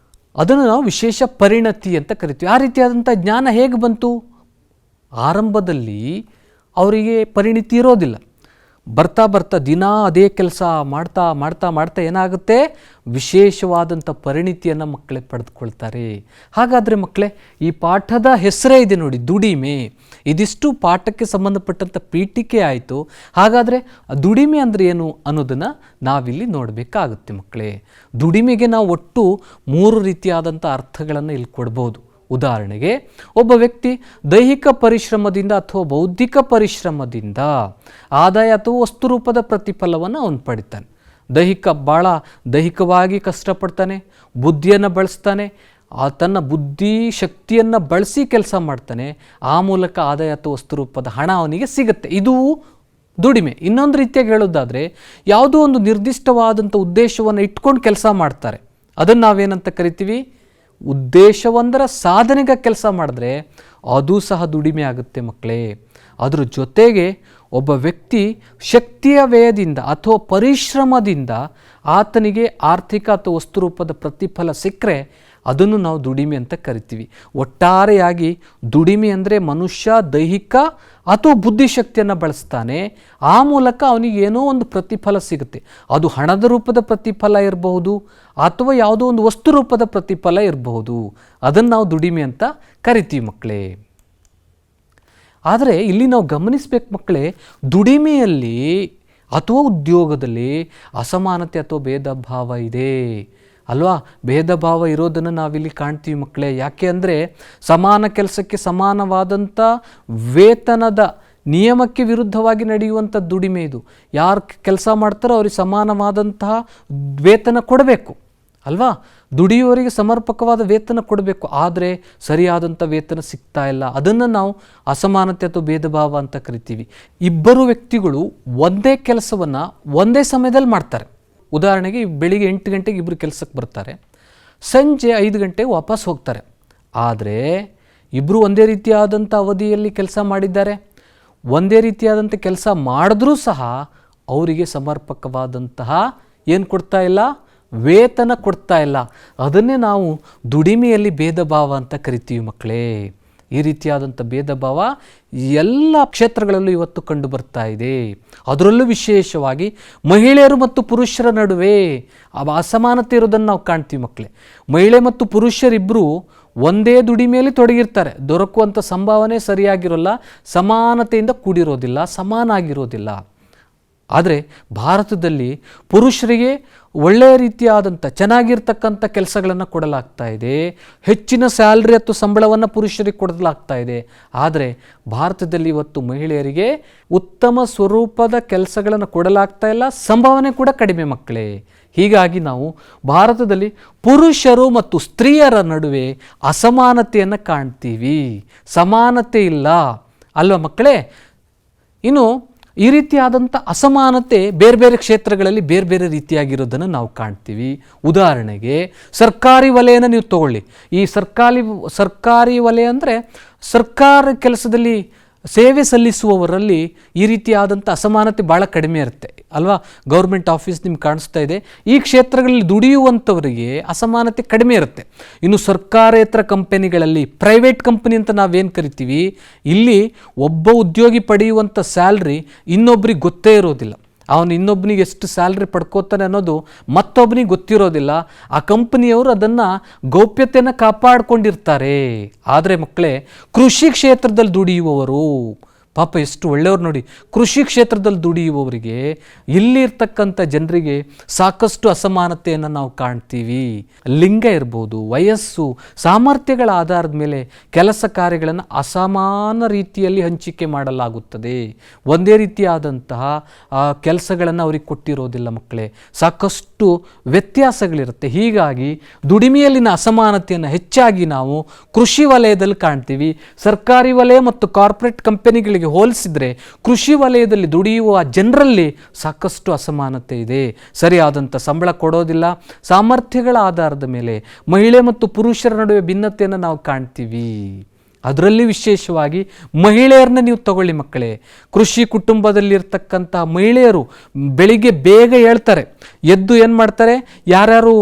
ಅದನ್ನು ನಾವು ವಿಶೇಷ ಪರಿಣತಿ ಅಂತ ಕರಿತೀವಿ. ಆ ರೀತಿಯಾದಂಥ ಜ್ಞಾನ ಹೇಗೆ ಬಂತು? ಆರಂಭದಲ್ಲಿ ಅವರಿಗೆ ಪರಿಣಿತಿ ಇರೋದಿಲ್ಲ. ಬರ್ತಾ ಬರ್ತಾ ದಿನ ಅದೇ ಕೆಲಸ ಮಾಡ್ತಾ ಮಾಡ್ತಾ ಮಾಡ್ತಾ ಏನಾಗುತ್ತೆ? ವಿಶೇಷವಾದಂಥ ಪರಿಣಿತಿಯನ್ನು ಮಕ್ಕಳೇ ಪಡೆದುಕೊಳ್ತಾರೆ. ಹಾಗಾದರೆ ಮಕ್ಕಳೇ, ಈ ಪಾಠದ ಹೆಸರೇ ಇದೆ ನೋಡಿ, ದುಡಿಮೆ. ಇದಿಷ್ಟು ಪಾಠಕ್ಕೆ ಸಂಬಂಧಪಟ್ಟಂಥ ಪೀಠಿಕೆ ಆಯಿತು. ಹಾಗಾದರೆ ದುಡಿಮೆ ಅಂದರೆ ಏನು ಅನ್ನೋದನ್ನು ನಾವಿಲ್ಲಿ ನೋಡಬೇಕಾಗುತ್ತೆ ಮಕ್ಕಳೇ. ದುಡಿಮೆಗೆ ನಾವು ಒಟ್ಟು 3 ರೀತಿಯಾದಂಥ ಅರ್ಥಗಳನ್ನು ಇಲ್ಲಿ ಕೊಡ್ಬೋದು. ಉದಾಹರಣೆಗೆ, ಒಬ್ಬ ವ್ಯಕ್ತಿ ದೈಹಿಕ ಪರಿಶ್ರಮದಿಂದ ಅಥವಾ ಬೌದ್ಧಿಕ ಪರಿಶ್ರಮದಿಂದ ಆದಾಯ ಅಥವಾ ವಸ್ತು ರೂಪದ ಪ್ರತಿಫಲವನ್ನು ಅವನು ಪಡಿತಾನೆ. ಭಾಳ ದೈಹಿಕವಾಗಿ ಕಷ್ಟಪಡ್ತಾನೆ, ಬುದ್ಧಿಯನ್ನು ಬಳಸ್ತಾನೆ, ತನ್ನ ಬುದ್ಧಿ ಶಕ್ತಿಯನ್ನು ಬಳಸಿ ಕೆಲಸ ಮಾಡ್ತಾನೆ. ಆ ಮೂಲಕ ಆದಾಯ ಅಥವಾ ವಸ್ತು ರೂಪದ ಹಣ ಅವನಿಗೆ ಸಿಗುತ್ತೆ. ಇದು ದುಡಿಮೆ. ಇನ್ನೊಂದು ರೀತಿಯಾಗಿ ಹೇಳೋದಾದರೆ, ಯಾವುದೋ ಒಂದು ನಿರ್ದಿಷ್ಟವಾದಂಥ ಉದ್ದೇಶವನ್ನು ಇಟ್ಕೊಂಡು ಕೆಲಸ ಮಾಡ್ತಾರೆ. ಅದನ್ನು ನಾವೇನಂತ ಕರಿತೀವಿ? ಉದ್ದೇಶವೊಂದರ ಸಾಧನೆಗೆ ಕೆಲಸ ಮಾಡಿದ್ರೆ ಅದು ಸಹ ದುಡಿಮೆ ಆಗುತ್ತೆ ಮಕ್ಕಳೇ. ಅದರ ಜೊತೆಗೆ ಒಬ್ಬ ವ್ಯಕ್ತಿ ಶಕ್ತಿಯ ವ್ಯಯದಿಂದ ಅಥವಾ ಪರಿಶ್ರಮದಿಂದ ಆತನಿಗೆ ಆರ್ಥಿಕ ಅಥವಾ ವಸ್ತು ರೂಪದ ಪ್ರತಿಫಲ ಸಿಕ್ಕರೆ ಅದನ್ನು ನಾವು ದುಡಿಮೆ ಅಂತ ಕರಿತೀವಿ. ಒಟ್ಟಾರೆಯಾಗಿ ದುಡಿಮೆ ಅಂದರೆ ಮನುಷ್ಯ ದೈಹಿಕ ಅಥವಾ ಬುದ್ಧಿಶಕ್ತಿಯನ್ನು ಬಳಸ್ತಾನೆ, ಆ ಮೂಲಕ ಅವನಿಗೆ ಏನೋ ಒಂದು ಪ್ರತಿಫಲ ಸಿಗುತ್ತೆ. ಅದು ಹಣದ ರೂಪದ ಪ್ರತಿಫಲ ಇರಬಹುದು ಅಥವಾ ಯಾವುದೋ ಒಂದು ವಸ್ತು ರೂಪದ ಪ್ರತಿಫಲ ಇರಬಹುದು. ಅದನ್ನು ನಾವು ದುಡಿಮೆ ಅಂತ ಕರಿತೀವಿ ಮಕ್ಕಳೇ. ಆದರೆ ಇಲ್ಲಿ ನಾವು ಗಮನಿಸಬೇಕು ಮಕ್ಕಳೇ, ದುಡಿಮೆಯಲ್ಲಿ ಅಥವಾ ಉದ್ಯೋಗದಲ್ಲಿ ಅಸಮಾನತೆ ಅಥವಾ ಭೇದ ಭಾವ ಇದೆ ಅಲ್ವಾ. ಭೇದ ಭಾವ ಇರೋದನ್ನು ನಾವಿಲ್ಲಿ ಕಾಣ್ತೀವಿ ಮಕ್ಕಳೇ. ಯಾಕೆ ಅಂದರೆ ಸಮಾನ ಕೆಲಸಕ್ಕೆ ಸಮಾನವಾದಂಥ ವೇತನದ ನಿಯಮಕ್ಕೆ ವಿರುದ್ಧವಾಗಿ ನಡೆಯುವಂಥ ದುಡಿಮೆ ಇದು. ಯಾರು ಕೆಲಸ ಮಾಡ್ತಾರೋ ಅವ್ರಿಗೆ ಸಮಾನವಾದಂತಹ ವೇತನ ಕೊಡಬೇಕು ಅಲ್ವಾ. ದುಡಿಯುವವರಿಗೆ ಸಮರ್ಪಕವಾದ ವೇತನ ಕೊಡಬೇಕು, ಆದರೆ ಸರಿಯಾದಂಥ ವೇತನ ಸಿಗ್ತಾ ಇಲ್ಲ. ಅದನ್ನು ನಾವು ಅಸಮಾನತೆ ಅಥವಾ ಭೇದ ಭಾವ ಅಂತ ಕರಿತೀವಿ. ಇಬ್ಬರು ವ್ಯಕ್ತಿಗಳು ಒಂದೇ ಕೆಲಸವನ್ನು ಒಂದೇ ಸಮಯದಲ್ಲಿ ಮಾಡ್ತಾರೆ. ಉದಾಹರಣೆಗೆ ಬೆಳಿಗ್ಗೆ 8 ಗಂಟೆಗೆ ಇಬ್ಬರು ಕೆಲಸಕ್ಕೆ ಬರ್ತಾರೆ, ಸಂಜೆ 5 ಗಂಟೆಗೆ ವಾಪಸ್ ಹೋಗ್ತಾರೆ. ಆದರೆ ಇಬ್ಬರು ಒಂದೇ ರೀತಿಯಾದಂಥ ಅವಧಿಯಲ್ಲಿ ಕೆಲಸ ಮಾಡಿದ್ದಾರೆ, ಒಂದೇ ರೀತಿಯಾದಂಥ ಕೆಲಸ ಮಾಡಿದ್ರೂ ಸಹ ಅವರಿಗೆ ಸಮರ್ಪಕವಾದಂತಹ ಏನು ಕೊಡ್ತಾ ಇಲ್ಲ, ವೇತನ ಕೊಡ್ತಾ ಇಲ್ಲ. ಅದನ್ನೇ ನಾವು ದುಡಿಮೆಯಲ್ಲಿ ಭೇದ ಭಾವ ಅಂತ ಕರಿತೀವಿ ಮಕ್ಕಳೇ. ಈ ರೀತಿಯಾದಂಥ ಭೇದ ಭಾವ ಎಲ್ಲ ಕ್ಷೇತ್ರಗಳಲ್ಲೂ ಇವತ್ತು ಕಂಡು ಬರ್ತಾ ಇದೆ. ಅದರಲ್ಲೂ ವಿಶೇಷವಾಗಿ ಮಹಿಳೆಯರು ಮತ್ತು ಪುರುಷರ ನಡುವೆ ಅಸಮಾನತೆ ಇರೋದನ್ನು ನಾವು ಕಾಣ್ತೀವಿ ಮಕ್ಕಳೇ. ಮಹಿಳೆ ಮತ್ತು ಪುರುಷರಿಬ್ಬರು ಒಂದೇ ದುಡಿಮೆಯಲ್ಲಿ ತೊಡಗಿರ್ತಾರೆ, ದೊರಕುವಂಥ ಸಂಭಾವನೆ ಸರಿಯಾಗಿರೋಲ್ಲ, ಸಮಾನತೆಯಿಂದ ಕೂಡಿರೋದಿಲ್ಲ, ಸಮಾನ ಆಗಿರೋದಿಲ್ಲ. ಆದರೆ ಭಾರತದಲ್ಲಿ ಪುರುಷರಿಗೆ ಒಳ್ಳೆಯ ರೀತಿಯಾದಂಥ ಚೆನ್ನಾಗಿರ್ತಕ್ಕಂಥ ಕೆಲಸಗಳನ್ನು ಕೊಡಲಾಗ್ತಾ ಇದೆ, ಹೆಚ್ಚಿನ ಸ್ಯಾಲ್ರಿ ಅಥವಾ ಸಂಬಳವನ್ನು ಪುರುಷರಿಗೆ ಕೊಡಲಾಗ್ತಾ ಇದೆ. ಆದರೆ ಭಾರತದಲ್ಲಿ ಇವತ್ತು ಮಹಿಳೆಯರಿಗೆ ಉತ್ತಮ ಸ್ವರೂಪದ ಕೆಲಸಗಳನ್ನು ಕೊಡಲಾಗ್ತಾ ಇಲ್ಲ, ಸಂಭಾವನೆ ಕೂಡ ಕಡಿಮೆ ಮಕ್ಕಳೇ. ಹೀಗಾಗಿ ನಾವು ಭಾರತದಲ್ಲಿ ಪುರುಷರು ಮತ್ತು ಸ್ತ್ರೀಯರ ನಡುವೆ ಅಸಮಾನತೆಯನ್ನು ಕಾಣ್ತೀವಿ, ಸಮಾನತೆ ಇಲ್ಲ ಅಲ್ವಾ ಮಕ್ಕಳೇ. ಇನ್ನು ಈ ರೀತಿಯಾದಂಥ ಅಸಮಾನತೆ ಬೇರೆ ಬೇರೆ ಕ್ಷೇತ್ರಗಳಲ್ಲಿ ಬೇರೆ ಬೇರೆ ರೀತಿಯಾಗಿರೋದನ್ನು ನಾವು ಕಾಣ್ತೀವಿ. ಉದಾಹರಣೆಗೆ ಸರ್ಕಾರಿ ವಲಯನ ನೀವು ತಗೊಳ್ಳಿ. ಈ ಸರ್ಕಾರಿ ವಲಯ ಅಂದರೆ ಸರ್ಕಾರ ಕೆಲಸದಲ್ಲಿ ಸೇವೆ ಸಲ್ಲಿಸುವವರಲ್ಲಿ ಈ ರೀತಿಯಾದಂಥ ಅಸಮಾನತೆ ಭಾಳ ಕಡಿಮೆ ಇರುತ್ತೆ ಅಲ್ವಾ. ಗೌರ್ಮೆಂಟ್ ಆಫೀಸ್ ನಿಮ್ಗೆ ಕಾಣಿಸ್ತಾ ಇದೆ, ಈ ಕ್ಷೇತ್ರಗಳಲ್ಲಿ ದುಡಿಯುವಂಥವರಿಗೆ ಅಸಮಾನತೆ ಕಡಿಮೆ ಇರುತ್ತೆ. ಇನ್ನು ಸರ್ಕಾರೇತರ ಕಂಪನಿಗಳಲ್ಲಿ, ಪ್ರೈವೇಟ್ ಕಂಪನಿ ಅಂತ ನಾವೇನು ಕರಿತೀವಿ, ಇಲ್ಲಿ ಒಬ್ಬ ಉದ್ಯೋಗಿ ಪಡೆಯುವಂಥ ಸ್ಯಾಲ್ರಿ ಇನ್ನೊಬ್ರಿಗೆ ಗೊತ್ತೇ ಇರೋದಿಲ್ಲ. ಅವನು ಇನ್ನೊಬ್ಬನಿಗೆ ಎಷ್ಟು ಸ್ಯಾಲ್ರಿ ಪಡ್ಕೋತಾನೆ ಅನ್ನೋದು ಮತ್ತೊಬ್ಬನಿಗೆ ಗೊತ್ತಿರೋದಿಲ್ಲ. ಆ ಕಂಪನಿಯವರು ಅದನ್ನು ಗೌಪ್ಯತೆಯನ್ನು ಕಾಪಾಡಿಕೊಂಡಿರ್ತಾರೆ. ಆದರೆ ಮಕ್ಕಳೇ, ಕೃಷಿ ಕ್ಷೇತ್ರದಲ್ಲಿ ದುಡಿಯುವವರು ಪಾಪ ಎಷ್ಟು ಒಳ್ಳೆಯವ್ರು ನೋಡಿ. ಕೃಷಿ ಕ್ಷೇತ್ರದಲ್ಲಿ ದುಡಿಯುವವರಿಗೆ, ಇಲ್ಲಿರ್ತಕ್ಕಂಥ ಜನರಿಗೆ ಸಾಕಷ್ಟು ಅಸಮಾನತೆಯನ್ನು ನಾವು ಕಾಣ್ತೀವಿ. ಲಿಂಗ ಇರ್ಬೋದು, ವಯಸ್ಸು, ಸಾಮರ್ಥ್ಯಗಳ ಆಧಾರದ ಮೇಲೆ ಕೆಲಸ ಕಾರ್ಯಗಳನ್ನು ಅಸಮಾನ ರೀತಿಯಲ್ಲಿ ಹಂಚಿಕೆ ಮಾಡಲಾಗುತ್ತದೆ. ಒಂದೇ ರೀತಿಯಾದಂತಹ ಕೆಲಸಗಳನ್ನು ಅವ್ರಿಗೆ ಕೊಟ್ಟಿರೋದಿಲ್ಲ ಮಕ್ಕಳೇ. ಸಾಕಷ್ಟು ವ್ಯತ್ಯಾಸಗಳಿರುತ್ತೆ. ಹೀಗಾಗಿ ದುಡಿಮೆಯಲ್ಲಿನ ಅಸಮಾನತೆಯನ್ನು ಹೆಚ್ಚಾಗಿ ನಾವು ಕೃಷಿ ವಲಯದಲ್ಲಿ ಕಾಣ್ತೀವಿ. ಸರ್ಕಾರಿ ವಲಯ ಮತ್ತು ಕಾರ್ಪೊರೇಟ್ ಕಂಪನಿಗಳಿಗೆ ಹೋಲಿಸಿದರೆ ಕೃಷಿ ವಲಯದಲ್ಲಿ ದುಡಿಯುವ ಜನರಲ್ಲಿ ಸಾಕಷ್ಟು ಅಸಮಾನತೆ ಇದೆ. ಸರಿಯಾದಂಥ ಸಂಬಳ ಕೊಡೋದಿಲ್ಲ. ಸಾಮರ್ಥ್ಯಗಳ ಆಧಾರದ ಮೇಲೆ ಮಹಿಳೆ ಮತ್ತು ಪುರುಷರ ನಡುವೆ ಭಿನ್ನತೆಯನ್ನು ನಾವು ಕಾಣ್ತೀವಿ. ಅದರಲ್ಲಿ ವಿಶೇಷವಾಗಿ ಮಹಿಳೆಯರನ್ನ ನೀವು ತಗೊಳ್ಳಿ ಮಕ್ಕಳೇ. ಕೃಷಿ ಕುಟುಂಬದಲ್ಲಿರ್ತಕ್ಕಂಥ ಮಹಿಳೆಯರು ಬೆಳಿಗ್ಗೆ ಬೇಗ ಹೇಳ್ತಾರೆ, ಎದ್ದು ಏನು ಮಾಡ್ತಾರೆ, ಯಾರ್ಯಾರು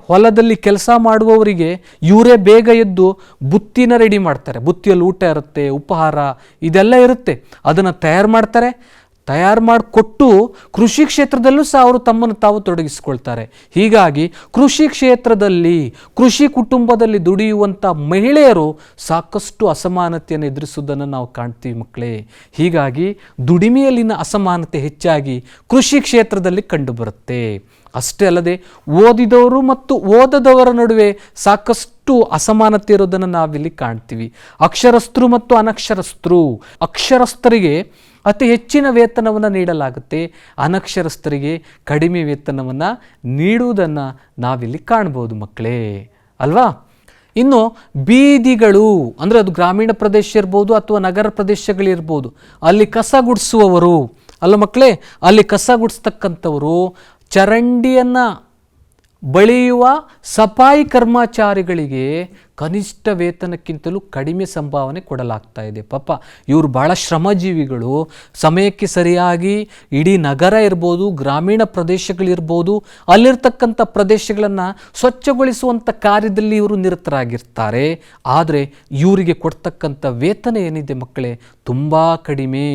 ಹೊಲದಲ್ಲಿ ಕೆಲಸ ಮಾಡುವವರಿಗೆ ಇವರೇ ಬೇಗ ಎದ್ದು ಬುತ್ತಿನ ರೆಡಿ ಮಾಡ್ತಾರೆ. ಬುತ್ತಿಯಲ್ಲಿ ಊಟ ಇರುತ್ತೆ, ಉಪಹಾರ ಇದೆಲ್ಲ ಇರುತ್ತೆ. ಅದನ್ನು ತಯಾರು ಮಾಡಿಕೊಟ್ಟು ಕೃಷಿ ಕ್ಷೇತ್ರದಲ್ಲೂ ಸಹ ಅವರು ತಮ್ಮನ್ನು ತಾವು ತೊಡಗಿಸಿಕೊಳ್ತಾರೆ. ಹೀಗಾಗಿ ಕೃಷಿ ಕ್ಷೇತ್ರದಲ್ಲಿ, ಕೃಷಿ ಕುಟುಂಬದಲ್ಲಿ ದುಡಿಯುವಂಥ ಮಹಿಳೆಯರು ಸಾಕಷ್ಟು ಅಸಮಾನತೆಯನ್ನು ಎದುರಿಸುವುದನ್ನು ನಾವು ಕಾಣ್ತೀವಿ ಮಕ್ಕಳೇ. ಹೀಗಾಗಿ ದುಡಿಮೆಯಲ್ಲಿನ ಅಸಮಾನತೆ ಹೆಚ್ಚಾಗಿ ಕೃಷಿ ಕ್ಷೇತ್ರದಲ್ಲಿ ಕಂಡುಬರುತ್ತೆ. ಅಷ್ಟೇ ಅಲ್ಲದೆ ಓದಿದವರು ಮತ್ತು ಓದದವರ ನಡುವೆ ಸಾಕಷ್ಟು ಅಸಮಾನತೆ ಇರೋದನ್ನು ನಾವಿಲ್ಲಿ ಕಾಣ್ತೀವಿ. ಅಕ್ಷರಸ್ಥರು ಮತ್ತು ಅಕ್ಷರಸ್ಥರಿಗೆ ಅತಿ ಹೆಚ್ಚಿನ ವೇತನವನ್ನು ನೀಡಲಾಗುತ್ತೆ, ಅನಕ್ಷರಸ್ಥರಿಗೆ ಕಡಿಮೆ ವೇತನವನ್ನು ನೀಡುವುದನ್ನು ನಾವಿಲ್ಲಿ ಕಾಣ್ಬೋದು ಮಕ್ಕಳೇ ಅಲ್ವಾ. ಇನ್ನು ಬೀದಿಗಳು ಅಂದರೆ ಅದು ಗ್ರಾಮೀಣ ಪ್ರದೇಶ ಇರ್ಬೋದು ಅಥವಾ ನಗರ ಪ್ರದೇಶಗಳಿರ್ಬೋದು, ಅಲ್ಲಿ ಕಸ ಗುಡಿಸುವವರು ಅಲ್ಲ ಮಕ್ಕಳೇ, ಅಲ್ಲಿ ಕಸ ಗುಡಿಸ್ತಕ್ಕಂಥವರು, ಚರಂಡಿಯನ್ನು ಬಳಿಯುವ ಸಫಾಯಿ ಕರ್ಮಚಾರಿಗಳಿಗೆ ಕನಿಷ್ಠ ವೇತನಕ್ಕಿಂತಲೂ ಕಡಿಮೆ ಸಂಭಾವನೆ ಕೊಡಲಾಗ್ತಾ ಇದೆ. ಪಾಪ ಇವರು ಭಾಳ ಶ್ರಮಜೀವಿಗಳು. ಸಮಯಕ್ಕೆ ಸರಿಯಾಗಿ ಇಡೀ ನಗರ ಇರ್ಬೋದು, ಗ್ರಾಮೀಣ ಪ್ರದೇಶಗಳಿರ್ಬೋದು, ಅಲ್ಲಿರ್ತಕ್ಕಂಥ ಪ್ರದೇಶಗಳನ್ನು ಸ್ವಚ್ಛಗೊಳಿಸುವಂಥ ಕಾರ್ಯದಲ್ಲಿ ಇವರು ನಿರತರಾಗಿರ್ತಾರೆ. ಆದರೆ ಇವರಿಗೆ ಕೊಡ್ತಕ್ಕಂಥ ವೇತನ ಏನಿದೆ ಮಕ್ಕಳೇ, ತುಂಬ ಕಡಿಮೆ,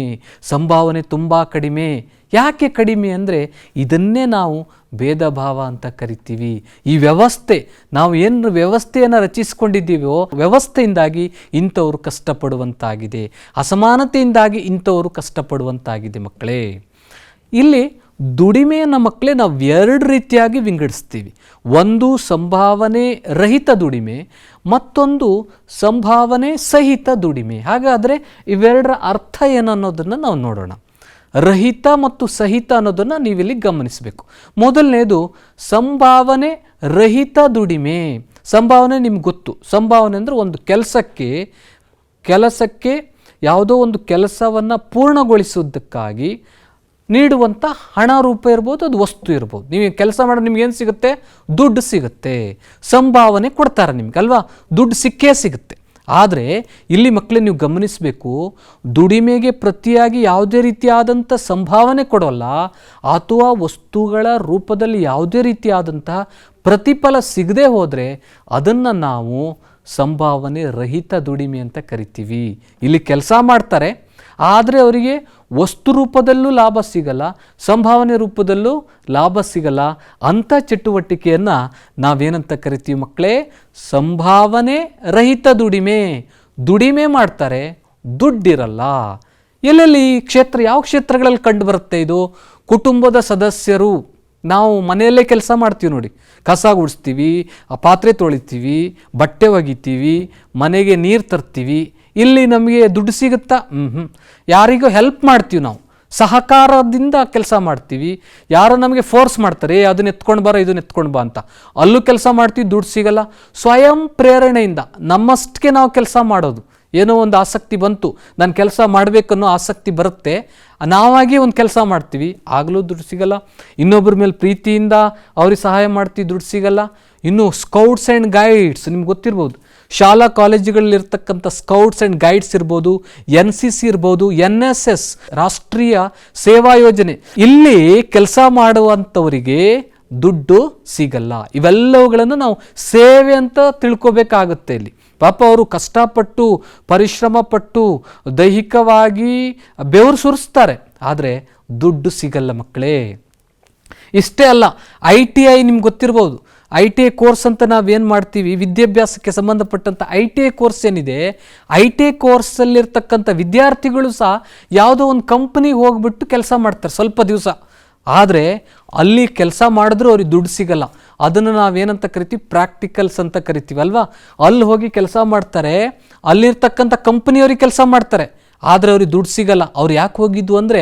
ಸಂಭಾವನೆ ತುಂಬ ಕಡಿಮೆ. ಯಾಕೆ ಕಡಿಮೆ ಅಂದರೆ ಇದನ್ನೇ ನಾವು ಭೇದ ಭಾವ ಅಂತ ಕರಿತೀವಿ. ಈ ವ್ಯವಸ್ಥೆ, ನಾವು ಏನು ವ್ಯವಸ್ಥೆಯನ್ನು ರಚಿಸ್ಕೊಂಡು ಮಾಡ್ಕೊಂಡಿದ್ದೀವೋ ವ್ಯವಸ್ಥೆಯಿಂದಾಗಿ ಇಂಥವರು ಕಷ್ಟಪಡುವಂತಾಗಿದೆ, ಅಸಮಾನತೆಯಿಂದಾಗಿ ಇಂಥವರು ಕಷ್ಟಪಡುವಂತಾಗಿದೆ ಮಕ್ಕಳೇ. ಇಲ್ಲಿ ದುಡಿಮೆಯನ್ನು ಮಕ್ಕಳೇ ನಾವು ಎರಡು ರೀತಿಯಾಗಿ ವಿಂಗಡಿಸ್ತೀವಿ. ಒಂದು ಸಂಭಾವನೆ ರಹಿತ ದುಡಿಮೆ, ಮತ್ತೊಂದು ಸಂಭಾವನೆ ಸಹಿತ ದುಡಿಮೆ. ಹಾಗಾದರೆ ಇವೆರಡರ ಅರ್ಥ ಏನು ಅನ್ನೋದನ್ನು ನಾವು ನೋಡೋಣ. ರಹಿತ ಮತ್ತು ಸಹಿತ ಅನ್ನೋದನ್ನು ನೀವಿಲ್ಲಿ ಗಮನಿಸಬೇಕು. ಮೊದಲನೇದು ಸಂಭಾವನೆ ರಹಿತ ದುಡಿಮೆ. ಸಂಭಾವನೆ ನಿಮ್ಗೆ ಗೊತ್ತು. ಸಂಭಾವನೆ ಅಂದರೆ ಒಂದು ಕೆಲಸಕ್ಕೆ ಯಾವುದೋ ಒಂದು ಕೆಲಸವನ್ನು ಪೂರ್ಣಗೊಳಿಸೋದಕ್ಕಾಗಿ ನೀಡುವಂಥ ಹಣ ರೂಪ ಇರ್ಬೋದು, ಅದು ವಸ್ತು ಇರ್ಬೋದು. ನೀವು ಕೆಲಸ ಮಾಡೋ ನಿಮ್ಗೇನು ಸಿಗುತ್ತೆ? ದುಡ್ಡು ಸಿಗುತ್ತೆ. ಸಂಭಾವನೆ ಕೊಡ್ತಾರೆ ನಿಮ್ಗೆ ಅಲ್ವಾ, ದುಡ್ಡು ಸಿಕ್ಕೇ ಸಿಗುತ್ತೆ. ಆದರೆ ಇಲ್ಲಿ ಮಕ್ಕಳೇ ನೀವು ಗಮನಿಸಬೇಕು, ದುಡಿಮೆಗೆ ಪ್ರತಿಯಾಗಿ ಯಾವುದೇ ರೀತಿಯಾದಂಥ ಸಂಭಾವನೆ ಕೊಡೋಲ್ಲ, ಅಥವಾ ವಸ್ತುಗಳ ರೂಪದಲ್ಲಿ ಯಾವುದೇ ರೀತಿಯಾದಂತಹ ಪ್ರತಿಫಲ ಸಿಗದೆ ಹೋದರೆ ಅದನ್ನು ನಾವು ಸಂಭಾವನೆ ರಹಿತ ದುಡಿಮೆ ಅಂತ ಕರಿತೀವಿ. ಇಲ್ಲಿ ಕೆಲಸ ಮಾಡ್ತಾರೆ, ಆದರೆ ಅವರಿಗೆ ವಸ್ತು ರೂಪದಲ್ಲೂ ಲಾಭ ಸಿಗಲ್ಲ, ಸಂಭಾವನೆ ರೂಪದಲ್ಲೂ ಲಾಭ ಸಿಗಲ್ಲ. ಅಂಥ ಚಟುವಟಿಕೆಯನ್ನು ನಾವೇನಂತ ಕರಿತೀವಿ ಮಕ್ಕಳೇ? ಸಂಭಾವನೆ ರಹಿತ ದುಡಿಮೆ. ದುಡಿಮೆ ಮಾಡ್ತಾರೆ, ದುಡ್ಡಿರಲ್ಲ. ಎಲ್ಲೆಲ್ಲಿ ಯಾವ ಕ್ಷೇತ್ರಗಳಲ್ಲಿ ಕಂಡು ಬರುತ್ತೆ ಇದು? ಕುಟುಂಬದ ಸದಸ್ಯರು, ನಾವು ಮನೆಯಲ್ಲೇ ಕೆಲಸ ಮಾಡ್ತೀವಿ ನೋಡಿ, ಕಸ ಗುಡಿಸ್ತೀವಿ, ಪಾತ್ರೆ ತೊಳಿತೀವಿ, ಬಟ್ಟೆ ಒಗಿತೀವಿ, ಮನೆಗೆ ನೀರು ತರ್ತೀವಿ. ಇಲ್ಲಿ ನಮಗೆ ದುಡ್ಡು ಸಿಗುತ್ತಾ? ಯಾರಿಗೋ ಹೆಲ್ಪ್ ಮಾಡ್ತೀವಿ, ನಾವು ಸಹಕಾರದಿಂದ ಕೆಲಸ ಮಾಡ್ತೀವಿ. ಯಾರೋ ನಮಗೆ ಫೋರ್ಸ್ ಮಾಡ್ತಾರೆ, ಅದನ್ನ ಎತ್ಕೊಂಡು ಬರೋ, ಇದನ್ನ ಎತ್ಕೊಂಡು ಬಾ ಅಂತ, ಅಲ್ಲೂ ಕೆಲಸ ಮಾಡ್ತೀವಿ, ದುಡ್ಡು ಸಿಗಲ್ಲ. ಸ್ವಯಂ ಪ್ರೇರಣೆಯಿಂದ ನಮ್ಮಷ್ಟಕ್ಕೆ ನಾವು ಕೆಲಸ ಮಾಡೋದು. ಏನೋ ಒಂದು ಆಸಕ್ತಿ ಬಂತು, ನಾನು ಕೆಲಸ ಮಾಡಬೇಕನ್ನೋ ಆಸಕ್ತಿ ಬರುತ್ತೆ, ನಾವಾಗಿ ಒಂದು ಕೆಲಸ ಮಾಡ್ತೀವಿ, ಆಗಲೂ ದುಡ್ಡು ಸಿಗಲ್ಲ. ಇನ್ನೊಬ್ಬರ ಮೇಲೆ ಪ್ರೀತಿಯಿಂದ ಅವ್ರಿಗೆ ಸಹಾಯ ಮಾಡ್ತೀವಿ, ದುಡ್ಡು ಸಿಗಲ್ಲ. ಇನ್ನು ಸ್ಕೌಟ್ಸ್ ಆ್ಯಂಡ್ ಗೈಡ್ಸ್, ನಿಮ್ಗೆ ಗೊತ್ತಿರ್ಬೋದು, ಶಾಲಾ ಕಾಲೇಜುಗಳಲ್ಲಿರ್ತಕ್ಕಂಥ ಸ್ಕೌಟ್ಸ್ ಆ್ಯಂಡ್ ಗೈಡ್ಸ್ ಇರ್ಬೋದು, NCC ಇರ್ಬೋದು, NSS ರಾಷ್ಟ್ರೀಯ ಸೇವಾ ಯೋಜನೆ, ಇಲ್ಲಿ ಕೆಲಸ ಮಾಡುವಂಥವರಿಗೆ ದುಡ್ಡು ಸಿಗಲ್ಲ. ಇವೆಲ್ಲವುಗಳನ್ನು ನಾವು ಸೇವೆ ಅಂತ ತಿಳ್ಕೊಬೇಕಾಗುತ್ತೆ. ಇಲ್ಲಿ ಪಾಪ ಅವರು ಕಷ್ಟಪಟ್ಟು ಪರಿಶ್ರಮ ಪಟ್ಟು ದೈಹಿಕವಾಗಿ ಬೆವರು ಸುರಿಸ್ತಾರೆ, ಆದರೆ ದುಡ್ಡು ಸಿಗಲ್ಲ ಮಕ್ಕಳೇ. ಇಷ್ಟೇ ಅಲ್ಲ, ITI ನಿಮ್ಗೆ ಗೊತ್ತಿರ್ಬೋದು, ITI ಕೋರ್ಸ್ ಅಂತ ನಾವೇನು ಮಾಡ್ತೀವಿ, ವಿದ್ಯಾಭ್ಯಾಸಕ್ಕೆ ಸಂಬಂಧಪಟ್ಟಂಥ ITI ಕೋರ್ಸ್ ಏನಿದೆ, ITI ಕೋರ್ಸಲ್ಲಿರ್ತಕ್ಕಂಥ ವಿದ್ಯಾರ್ಥಿಗಳು ಸಹ ಯಾವುದೋ ಒಂದು ಕಂಪ್ನಿಗೆ ಹೋಗ್ಬಿಟ್ಟು ಕೆಲಸ ಮಾಡ್ತಾರೆ ಸ್ವಲ್ಪ ದಿವಸ. ಆದರೆ ಅಲ್ಲಿ ಕೆಲಸ ಮಾಡಿದ್ರೂ ಅವ್ರಿಗೆ ದುಡ್ಡು ಸಿಗಲ್ಲ. ಅದನ್ನು ನಾವೇನಂತ ಕರಿತೀವಿ? ಪ್ರಾಕ್ಟಿಕಲ್ಸ್ ಅಂತ ಕರಿತೀವಿ ಅಲ್ವಾ. ಅಲ್ಲಿ ಹೋಗಿ ಕೆಲಸ ಮಾಡ್ತಾರೆ, ಅಲ್ಲಿರ್ತಕ್ಕಂಥ ಕಂಪ್ನಿಯವ್ರಿಗೆ ಕೆಲಸ ಮಾಡ್ತಾರೆ, ಆದರೆ ಅವ್ರಿಗೆ ದುಡ್ಡು ಸಿಗಲ್ಲ. ಅವ್ರು ಯಾಕೆ ಹೋಗಿದ್ದು ಅಂದರೆ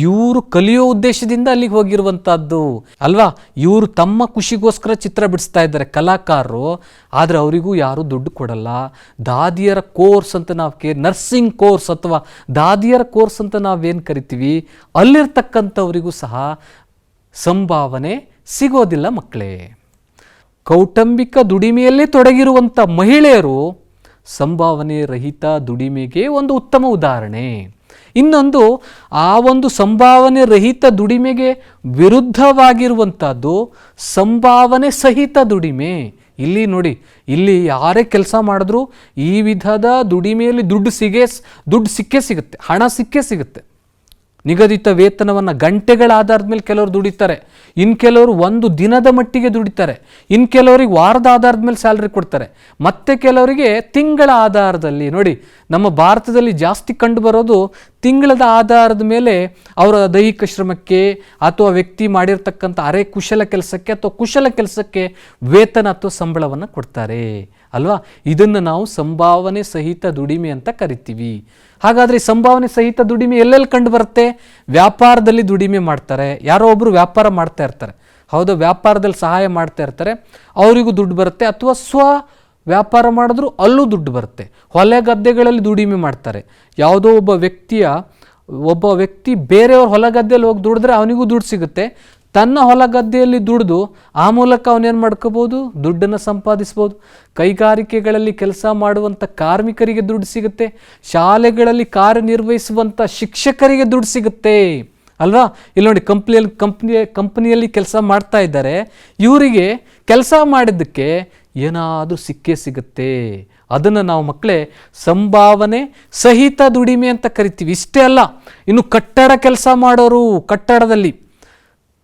ಇವರು ಕಲಿಯೋ ಉದ್ದೇಶದಿಂದ ಅಲ್ಲಿಗೆ ಹೋಗಿರುವಂಥದ್ದು ಅಲ್ವಾ. ಇವರು ತಮ್ಮ ಖುಷಿಗೋಸ್ಕರ ಚಿತ್ರ ಬಿಡಿಸ್ತಾ ಇದ್ದಾರೆ ಕಲಾಕಾರರು, ಆದರೆ ಅವರಿಗೂ ಯಾರೂ ದುಡ್ಡು ಕೊಡಲ್ಲ. ದಾದಿಯರ ಕೋರ್ಸ್ ಅಂತ ನಾವು ನರ್ಸಿಂಗ್ ಕೋರ್ಸ್ ಅಥವಾ ದಾದಿಯರ ಕೋರ್ಸ್ ಅಂತ ನಾವೇನು ಕರಿತೀವಿ, ಅಲ್ಲಿರ್ತಕ್ಕಂಥವರಿಗೂ ಸಹ ಸಂಭಾವನೆ ಸಿಗೋದಿಲ್ಲ ಮಕ್ಕಳೇ. ಕೌಟುಂಬಿಕ ದುಡಿಮೆಯಲ್ಲೇ ತೊಡಗಿರುವಂಥ ಮಹಿಳೆಯರು ಸಂಭಾವನೆ ರಹಿತ ದುಡಿಮೆಗೆ ಒಂದು ಉತ್ತಮ ಉದಾಹರಣೆ. ಇನ್ನೊಂದು, ಆ ಒಂದು ಸಂಭಾವನೆ ರಹಿತ ದುಡಿಮೆಗೆ ವಿರುದ್ಧವಾಗಿರುವಂಥದ್ದು ಸಂಭಾವನೆ ಸಹಿತ ದುಡಿಮೆ. ಇಲ್ಲಿ ನೋಡಿ, ಇಲ್ಲಿ ಯಾರೇ ಕೆಲಸ ಮಾಡಿದ್ರೂ ಈ ವಿಧದ ದುಡಿಮೆಯಲ್ಲಿ ದುಡ್ಡು ಸಿಕ್ಕೇ ಸಿಗುತ್ತೆ, ಹಣ ಸಿಕ್ಕೇ ಸಿಗುತ್ತೆ. ನಿಗದಿತ ವೇತನವನ್ನು ಗಂಟೆಗಳ ಆಧಾರದ ಮೇಲೆ ಕೆಲವರು ದುಡಿತಾರೆ, ಇನ್ನು ಕೆಲವರು ಒಂದು ದಿನದ ಮಟ್ಟಿಗೆ ದುಡಿತಾರೆ, ಇನ್ನು ಕೆಲವರಿಗೆ ವಾರದ ಆಧಾರದ ಮೇಲೆ ಸ್ಯಾಲ್ರಿ ಕೊಡ್ತಾರೆ, ಮತ್ತೆ ಕೆಲವರಿಗೆ ತಿಂಗಳ ಆಧಾರದಲ್ಲಿ. ನೋಡಿ, ನಮ್ಮ ಭಾರತದಲ್ಲಿ ಜಾಸ್ತಿ ಕಂಡು ಬರೋದು ತಿಂಗಳದ ಆಧಾರದ ಮೇಲೆ ಅವರ ದೈಹಿಕ ಶ್ರಮಕ್ಕೆ ಅಥವಾ ವ್ಯಕ್ತಿ ಮಾಡಿರ್ತಕ್ಕಂಥ ಅರೆ ಕುಶಲ ಕೆಲಸಕ್ಕೆ ಅಥವಾ ಕುಶಲ ಕೆಲಸಕ್ಕೆ ವೇತನ ಅಥವಾ ಸಂಬಳವನ್ನು ಕೊಡ್ತಾರೆ ಅಲ್ವಾ. ಇದನ್ನು ನಾವು ಸಂಭಾವನೆ ಸಹಿತ ದುಡಿಮೆ ಅಂತ ಕರಿತೀವಿ. ಹಾಗಾದರೆ ಸಂಭಾವನೆ ಸಹಿತ ದುಡಿಮೆ ಎಲ್ಲೆಲ್ಲಿ ಕಂಡು ಬರುತ್ತೆ? ವ್ಯಾಪಾರದಲ್ಲಿ ದುಡಿಮೆ ಮಾಡ್ತಾರೆ, ಯಾರೋ ಒಬ್ಬರು ವ್ಯಾಪಾರ ಮಾಡ್ತಾ ಇರ್ತಾರೆ, ಹೌದು, ವ್ಯಾಪಾರದಲ್ಲಿ ಸಹಾಯ ಮಾಡ್ತಾ ಇರ್ತಾರೆ, ಅವರಿಗೂ ದುಡ್ಡು ಬರುತ್ತೆ. ಅಥವಾ ವ್ಯಾಪಾರ ಮಾಡಿದ್ರು ಅಲ್ಲೂ ದುಡ್ಡು ಬರುತ್ತೆ. ಹೊಲ ಗದ್ದೆಗಳಲ್ಲಿ ದುಡಿಮೆ ಮಾಡ್ತಾರೆ, ಯಾವುದೋ ಒಬ್ಬ ವ್ಯಕ್ತಿ ಬೇರೆಯವ್ರ ಹೊಲ ಗದ್ದೆಯಲ್ಲಿ ಹೋಗಿ ದುಡಿದ್ರೆ ಅವನಿಗೂ ದುಡ್ಡು ಸಿಗುತ್ತೆ. ತನ್ನ ಹೊಲ ಗದ್ದೆಯಲ್ಲಿ ದುಡಿದು ಆ ಮೂಲಕ ಅವನೇನು ಮಾಡ್ಕೋಬೋದು? ದುಡ್ಡನ್ನು ಸಂಪಾದಿಸ್ಬೋದು. ಕೈಗಾರಿಕೆಗಳಲ್ಲಿ ಕೆಲಸ ಮಾಡುವಂಥ ಕಾರ್ಮಿಕರಿಗೆ ದುಡ್ಡು ಸಿಗುತ್ತೆ, ಶಾಲೆಗಳಲ್ಲಿ ಕಾರ್ಯನಿರ್ವಹಿಸುವಂಥ ಶಿಕ್ಷಕರಿಗೆ ದುಡ್ಡು ಸಿಗುತ್ತೆ ಅಲ್ವಾ. ಇಲ್ಲಿ ನೋಡಿ, ಕಂಪ್ನಿಯಲ್ಲಿ ಕೆಲಸ ಮಾಡ್ತಾ ಇದ್ದಾರೆ, ಇವರಿಗೆ ಕೆಲಸ ಮಾಡಿದ್ದಕ್ಕೆ ಏನಾದರೂ ಸಿಕ್ಕೇ ಸಿಗುತ್ತೆ. ಅದನ್ನು ನಾವು ಮಕ್ಕಳೇ ಸಂಭಾವನೆ ಸಹಿತ ದುಡಿಮೆ ಅಂತ ಕರಿತೀವಿ. ಇಷ್ಟೇ ಅಲ್ಲ, ಇನ್ನು ಕಟ್ಟಡ ಕೆಲಸ ಮಾಡೋರು,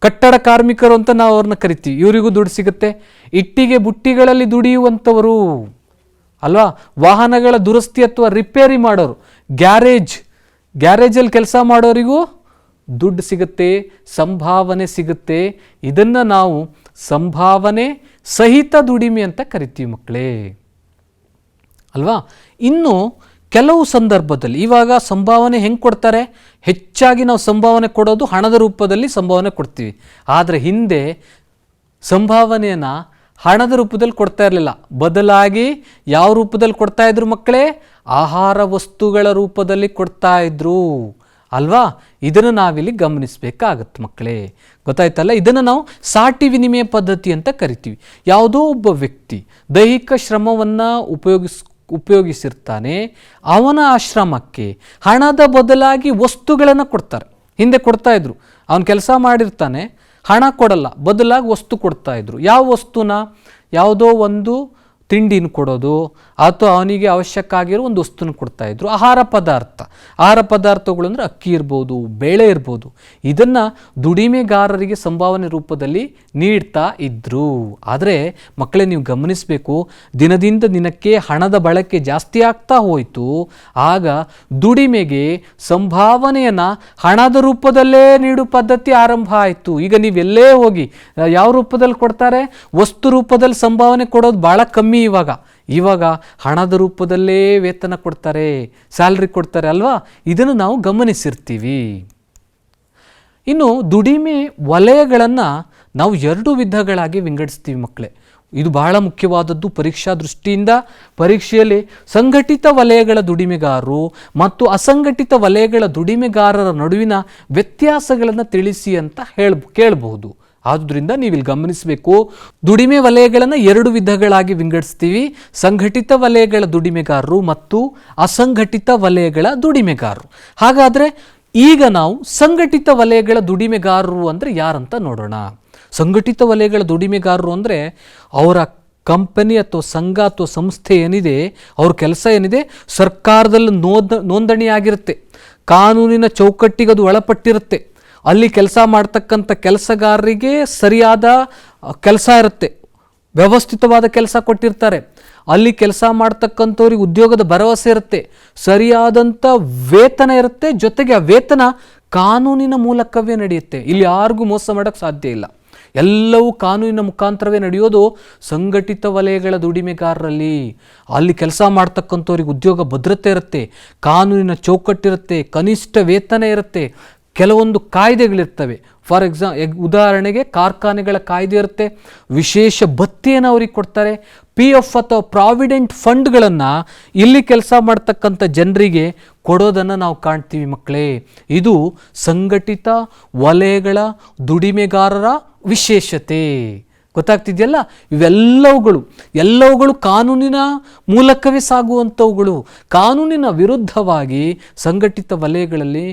ಕಟ್ಟಡ ಕಾರ್ಮಿಕರು ಅಂತ ನಾವು ಅವ್ರನ್ನ ಕರಿತೀವಿ, ಇವರಿಗೂ ದುಡ್ಡು ಸಿಗುತ್ತೆ. ಇಟ್ಟಿಗೆ ಬುಟ್ಟಿಗಳಲ್ಲಿ ದುಡಿಯುವಂಥವರು, ಅಲ್ವಾ? ವಾಹನಗಳ ದುರಸ್ತಿ ಅಥವಾ ರಿಪೇರಿ ಮಾಡೋರು, ಗ್ಯಾರೇಜಲ್ಲಿ ಕೆಲಸ ಮಾಡೋರಿಗೂ ದುಡ್ಡು ಸಿಗುತ್ತೆ, ಸಂಭಾವನೆ ಸಿಗುತ್ತೆ. ಇದನ್ನು ನಾವು ಸಂಭಾವನೆ ಸಹಿತ ದುಡಿಮೆ ಅಂತ ಕರಿತೀವಿ ಮಕ್ಕಳೇ, ಅಲ್ವಾ? ಇನ್ನು ಕೆಲವು ಸಂದರ್ಭದಲ್ಲಿ ಇವಾಗ ಸಂಭಾವನೆ ಹೆಂಗೆ ಕೊಡ್ತಾರೆ? ಹೆಚ್ಚಾಗಿ ನಾವು ಸಂಭಾವನೆ ಕೊಡೋದು ಹಣದ ರೂಪದಲ್ಲಿ ಸಂಭಾವನೆ ಕೊಡ್ತೀವಿ. ಆದರೆ ಹಿಂದೆ ಸಂಭಾವನೆಯನ್ನು ಹಣದ ರೂಪದಲ್ಲಿ ಕೊಡ್ತಾ ಇರಲಿಲ್ಲ. ಬದಲಾಗಿ ಯಾವ ರೂಪದಲ್ಲಿ ಕೊಡ್ತಾ ಇದ್ರು ಮಕ್ಕಳೇ? ಆಹಾರ ವಸ್ತುಗಳ ರೂಪದಲ್ಲಿ ಕೊಡ್ತಾ ಇದ್ರು, ಅಲ್ವಾ? ಇದನ್ನು ನಾವಿಲ್ಲಿ ಗಮನಿಸಬೇಕಾಗತ್ತೆ ಮಕ್ಕಳೇ. ಗೊತ್ತಾಯ್ತಲ್ಲ? ಇದನ್ನು ನಾವು ಸಾಟಿ ವಿನಿಮಯ ಪದ್ಧತಿ ಅಂತ ಕರಿತೀವಿ. ಯಾವುದೋ ಒಬ್ಬ ವ್ಯಕ್ತಿ ದೈಹಿಕ ಶ್ರಮವನ್ನು ಉಪಯೋಗಿಸಿರ್ತಾನೆ, ಅವನ ಆಶ್ರಮಕ್ಕೆ ಹಣದ ಬದಲಾಗಿ ವಸ್ತುಗಳನ್ನು ಕೊಡ್ತಾರೆ. ಹಿಂದೆ ಕೊಡ್ತಾ ಇದ್ರು. ಅವನು ಕೆಲಸ ಮಾಡಿರ್ತಾನೆ, ಹಣ ಕೊಡಲ್ಲ, ಬದಲಾಗಿ ವಸ್ತು ಕೊಡ್ತಾ ಇದ್ರು. ಯಾವ ವಸ್ತುನ? ಯಾವುದೋ ಒಂದು ತಿಂಡಿನ ಕೊಡೋದು ಅಥವಾ ಅವನಿಗೆ ಅವಶ್ಯಕ ಆಗಿರೋ ಒಂದು ವಸ್ತುನ ಕೊಡ್ತಾ ಇದ್ರು. ಆಹಾರ ಪದಾರ್ಥಗಳು ಅಂದರೆ ಅಕ್ಕಿ ಇರ್ಬೋದು, ಬೇಳೆ ಇರ್ಬೋದು. ಇದನ್ನು ದುಡಿಮೆಗಾರರಿಗೆ ಸಂಭಾವನೆ ರೂಪದಲ್ಲಿ ನೀಡ್ತಾ ಇದ್ರು. ಆದರೆ ಮಕ್ಕಳೇ, ನೀವು ಗಮನಿಸಬೇಕು, ದಿನದಿಂದ ದಿನಕ್ಕೆ ಹಣದ ಬಳಕೆ ಜಾಸ್ತಿ ಆಗ್ತಾ ಹೋಯಿತು. ಆಗ ದುಡಿಮೆಗೆ ಸಂಭಾವನೆಯನ್ನು ಹಣದ ರೂಪದಲ್ಲೇ ನೀಡುವ ಪದ್ಧತಿ ಆರಂಭ ಆಯಿತು. ಈಗ ನೀವೆಲ್ಲೇ ಹೋಗಿ ಯಾವ ರೂಪದಲ್ಲಿ ಕೊಡ್ತಾರೆ? ವಸ್ತು ರೂಪದಲ್ಲಿ ಸಂಭಾವನೆ ಕೊಡೋದು ಭಾಳ ಕಮ್ಮಿ. ಇವಾಗ ಹಣದ ರೂಪದಲ್ಲೇ ವೇತನ ಕೊಡ್ತಾರೆ, ಸ್ಯಾಲ್ರಿ ಕೊಡ್ತಾರೆ, ಅಲ್ವಾ? ಇದನ್ನು ನಾವು ಗಮನಿಸಿರ್ತೀವಿ. ಇನ್ನು ದುಡಿಮೆ ವಲಯಗಳನ್ನು ನಾವು 2 ವಿಧಗಳಾಗಿ ವಿಂಗಡಿಸ್ತೀವಿ ಮಕ್ಕಳೇ. ಇದು ಬಹಳ ಮುಖ್ಯವಾದದ್ದು ಪರೀಕ್ಷಾ ದೃಷ್ಟಿಯಿಂದ. ಪರೀಕ್ಷೆಯಲ್ಲಿ ಸಂಘಟಿತ ವಲಯಗಳ ದುಡಿಮೆಗಾರರು ಮತ್ತು ಅಸಂಘಟಿತ ವಲಯಗಳ ದುಡಿಮೆಗಾರರ ನಡುವಿನ ವ್ಯತ್ಯಾಸಗಳನ್ನು ತಿಳಿಸಿ ಅಂತ ಕೇಳಬಹುದು. ಆದುದರಿಂದ ನೀವಿಲ್ಲಿ ಗಮನಿಸಬೇಕು, ದುಡಿಮೆ ವಲಯಗಳನ್ನು 2 ವಿಧಗಳಾಗಿ ವಿಂಗಡಿಸ್ತೀವಿ: ಸಂಘಟಿತ ವಲಯಗಳ ದುಡಿಮೆಗಾರರು ಮತ್ತು ಅಸಂಘಟಿತ ವಲಯಗಳ ದುಡಿಮೆಗಾರರು. ಹಾಗಾದರೆ ಈಗ ನಾವು ಸಂಘಟಿತ ವಲಯಗಳ ದುಡಿಮೆಗಾರರು ಅಂದರೆ ಯಾರಂತ ನೋಡೋಣ. ಸಂಘಟಿತ ವಲಯಗಳ ದುಡಿಮೆಗಾರರು ಅಂದರೆ ಅವರ ಕಂಪನಿ ಅಥವಾ ಸಂಘ ಅಥವಾ ಸಂಸ್ಥೆ ಏನಿದೆ, ಅವ್ರ ಕೆಲಸ ಏನಿದೆ, ಸರ್ಕಾರದಲ್ಲಿ ನೋಂದಣಿಯಾಗಿರುತ್ತೆ, ಕಾನೂನಿನ ಚೌಕಟ್ಟಿಗೆ ಅದು ಒಳಪಟ್ಟಿರುತ್ತೆ. ಅಲ್ಲಿ ಕೆಲಸ ಮಾಡ್ತಕ್ಕಂಥ ಕೆಲಸಗಾರರಿಗೆ ಸರಿಯಾದ ಕೆಲಸ ಇರುತ್ತೆ, ವ್ಯವಸ್ಥಿತವಾದ ಕೆಲಸ ಕೊಟ್ಟಿರ್ತಾರೆ. ಅಲ್ಲಿ ಕೆಲಸ ಮಾಡ್ತಕ್ಕಂಥವ್ರಿಗೆ ಉದ್ಯೋಗದ ಭರವಸೆ ಇರುತ್ತೆ, ಸರಿಯಾದಂಥ ವೇತನ ಇರುತ್ತೆ. ಜೊತೆಗೆ ಆ ವೇತನ ಕಾನೂನಿನ ಮೂಲಕವೇ ನಡೆಯುತ್ತೆ. ಇಲ್ಲಿ ಯಾರಿಗೂ ಮೋಸ ಮಾಡೋಕ್ಕೆ ಸಾಧ್ಯ ಇಲ್ಲ. ಎಲ್ಲವೂ ಕಾನೂನಿನ ಮುಖಾಂತರವೇ ನಡೆಯೋದು ಸಂಘಟಿತ ವಲಯಗಳ ದುಡಿಮೆಗಾರರಲ್ಲಿ. ಅಲ್ಲಿ ಕೆಲಸ ಮಾಡ್ತಕ್ಕಂಥವ್ರಿಗೆ ಉದ್ಯೋಗ ಭದ್ರತೆ ಇರುತ್ತೆ, ಕಾನೂನಿನ ಚೌಕಟ್ಟಿರುತ್ತೆ, ಕನಿಷ್ಠ ವೇತನ ಇರುತ್ತೆ, ಕೆಲವೊಂದು ಕಾಯ್ದೆಗಳಿರ್ತವೆ. ಫಾರ್ ಉದಾಹರಣೆಗೆ ಕಾರ್ಖಾನೆಗಳ ಕಾಯ್ದೆ ಇರುತ್ತೆ, ವಿಶೇಷ ಭತ್ಯೆಯನ್ನು ಅವ್ರಿಗೆ ಕೊಡ್ತಾರೆ. PF ಅಥವಾ ಪ್ರಾವಿಡೆಂಟ್ ಫಂಡ್ಗಳನ್ನು ಇಲ್ಲಿ ಕೆಲಸ ಮಾಡ್ತಕ್ಕಂಥ ಜನರಿಗೆ ಕೊಡೋದನ್ನು ನಾವು ಕಾಣ್ತೀವಿ ಮಕ್ಕಳೇ. ಇದು ಸಂಘಟಿತ ವಲಯಗಳ ದುಡಿಮೆಗಾರರ ವಿಶೇಷತೆ. ಗೊತ್ತಾಗ್ತಿದೆಯಲ್ಲ? ಎಲ್ಲವುಗಳು ಕಾನೂನಿನ ಮೂಲಕವೇ ಸಾಗುವಂಥವುಗಳು. ಕಾನೂನಿನ ವಿರುದ್ಧವಾಗಿ ಸಂಘಟಿತ ವಲಯಗಳಲ್ಲಿ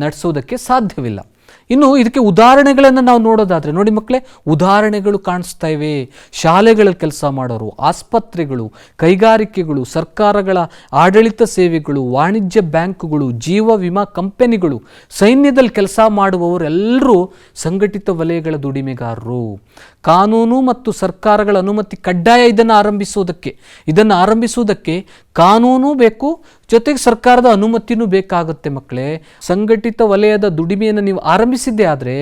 ನಡೆಸೋದಕ್ಕೆ ಸಾಧ್ಯವಿಲ್ಲ. ಇನ್ನು ಇದಕ್ಕೆ ಉದಾಹರಣೆಗಳನ್ನು ನಾವು ನೋಡೋದಾದರೆ ನೋಡಿ ಮಕ್ಕಳೇ, ಉದಾಹರಣೆಗಳು ಕಾಣಿಸ್ತಾ ಇವೆ. ಶಾಲೆಗಳಲ್ಲಿ ಕೆಲಸ ಮಾಡೋರು, ಆಸ್ಪತ್ರೆಗಳು, ಕೈಗಾರಿಕೆಗಳು, ಸರ್ಕಾರಗಳ ಆಡಳಿತ ಸೇವೆಗಳು, ವಾಣಿಜ್ಯ ಬ್ಯಾಂಕುಗಳು, ಜೀವ ವಿಮಾ ಕಂಪನಿಗಳು, ಸೈನ್ಯದಲ್ಲಿ ಕೆಲಸ ಮಾಡುವವರೆಲ್ಲರೂ ಸಂಘಟಿತ ವಲಯಗಳ ದುಡಿಮೆಗಾರರು. ಕಾನೂನು ಮತ್ತು ಸರ್ಕಾರಗಳ ಅನುಮತಿ ಕಡ್ಡಾಯ. ಇದನ್ನು ಆರಂಭಿಸುವುದಕ್ಕೆ ಕಾನೂನು ಬೇಕು, ಜೊತೆಗೆ ಸರ್ಕಾರದ ಅನುಮತಿನೂ ಬೇಕಾಗುತ್ತೆ ಮಕ್ಕಳೇ. ಸಂಘಟಿತ ವಲಯದ ದುಡಿಮೆಯನ್ನು ನೀವು ಆರಂಭಿಸಿದ್ದೇ ಆದರೆ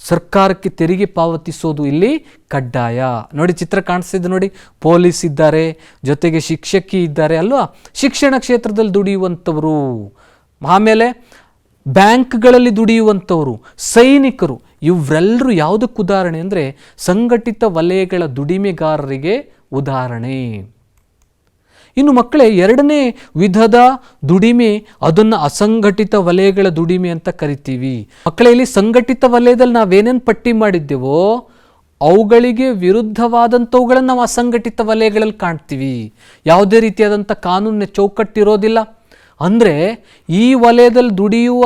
ಸರ್ಕಾರಕ್ಕೆ ತೆರಿಗೆ ಪಾವತಿಸೋದು ಇಲ್ಲಿ ಕಡ್ಡಾಯ. ನೋಡಿ, ಚಿತ್ರ ಕಾಣಿಸ್ತಿದೆ ನೋಡಿ, ಪೊಲೀಸ್ ಇದ್ದಾರೆ, ಜೊತೆಗೆ ಶಿಕ್ಷಕಿ ಇದ್ದಾರೆ ಅಲ್ವಾ, ಶಿಕ್ಷಣ ಕ್ಷೇತ್ರದಲ್ಲಿ ದುಡಿಯುವಂಥವರು, ಆಮೇಲೆ ಬ್ಯಾಂಕ್ಗಳಲ್ಲಿ ದುಡಿಯುವಂಥವರು, ಸೈನಿಕರು, ಇವರೆಲ್ಲರೂ ಯಾವುದಕ್ಕೆ ಉದಾಹರಣೆ ಅಂದರೆ ಸಂಘಟಿತ ವಲಯಗಳ ದುಡಿಮೆಗಾರರಿಗೆ ಉದಾಹರಣೆ. ಇನ್ನು ಮಕ್ಕಳೇ, 2ನೇ ವಿಧದ ದುಡಿಮೆ, ಅದನ್ನು ಅಸಂಘಟಿತ ವಲಯಗಳ ದುಡಿಮೆ ಅಂತ ಕರಿತೀವಿ. ಮಕ್ಕಳೇ, ಇಲ್ಲಿ ಸಂಘಟಿತ ವಲಯದಲ್ಲಿ ನಾವೇನೇನು ಪಟ್ಟಿ ಮಾಡಿದ್ದೇವೋ ಅವುಗಳಿಗೆ ವಿರುದ್ಧವಾದಂಥವುಗಳನ್ನು ನಾವು ಅಸಂಘಟಿತ ವಲಯಗಳಲ್ಲಿ ಕಾಣ್ತೀವಿ. ಯಾವುದೇ ರೀತಿಯಾದಂಥ ಕಾನೂನಿನ ಚೌಕಟ್ಟಿರೋದಿಲ್ಲ. ಅಂದರೆ ಈ ವಲಯದಲ್ಲಿ ದುಡಿಯುವ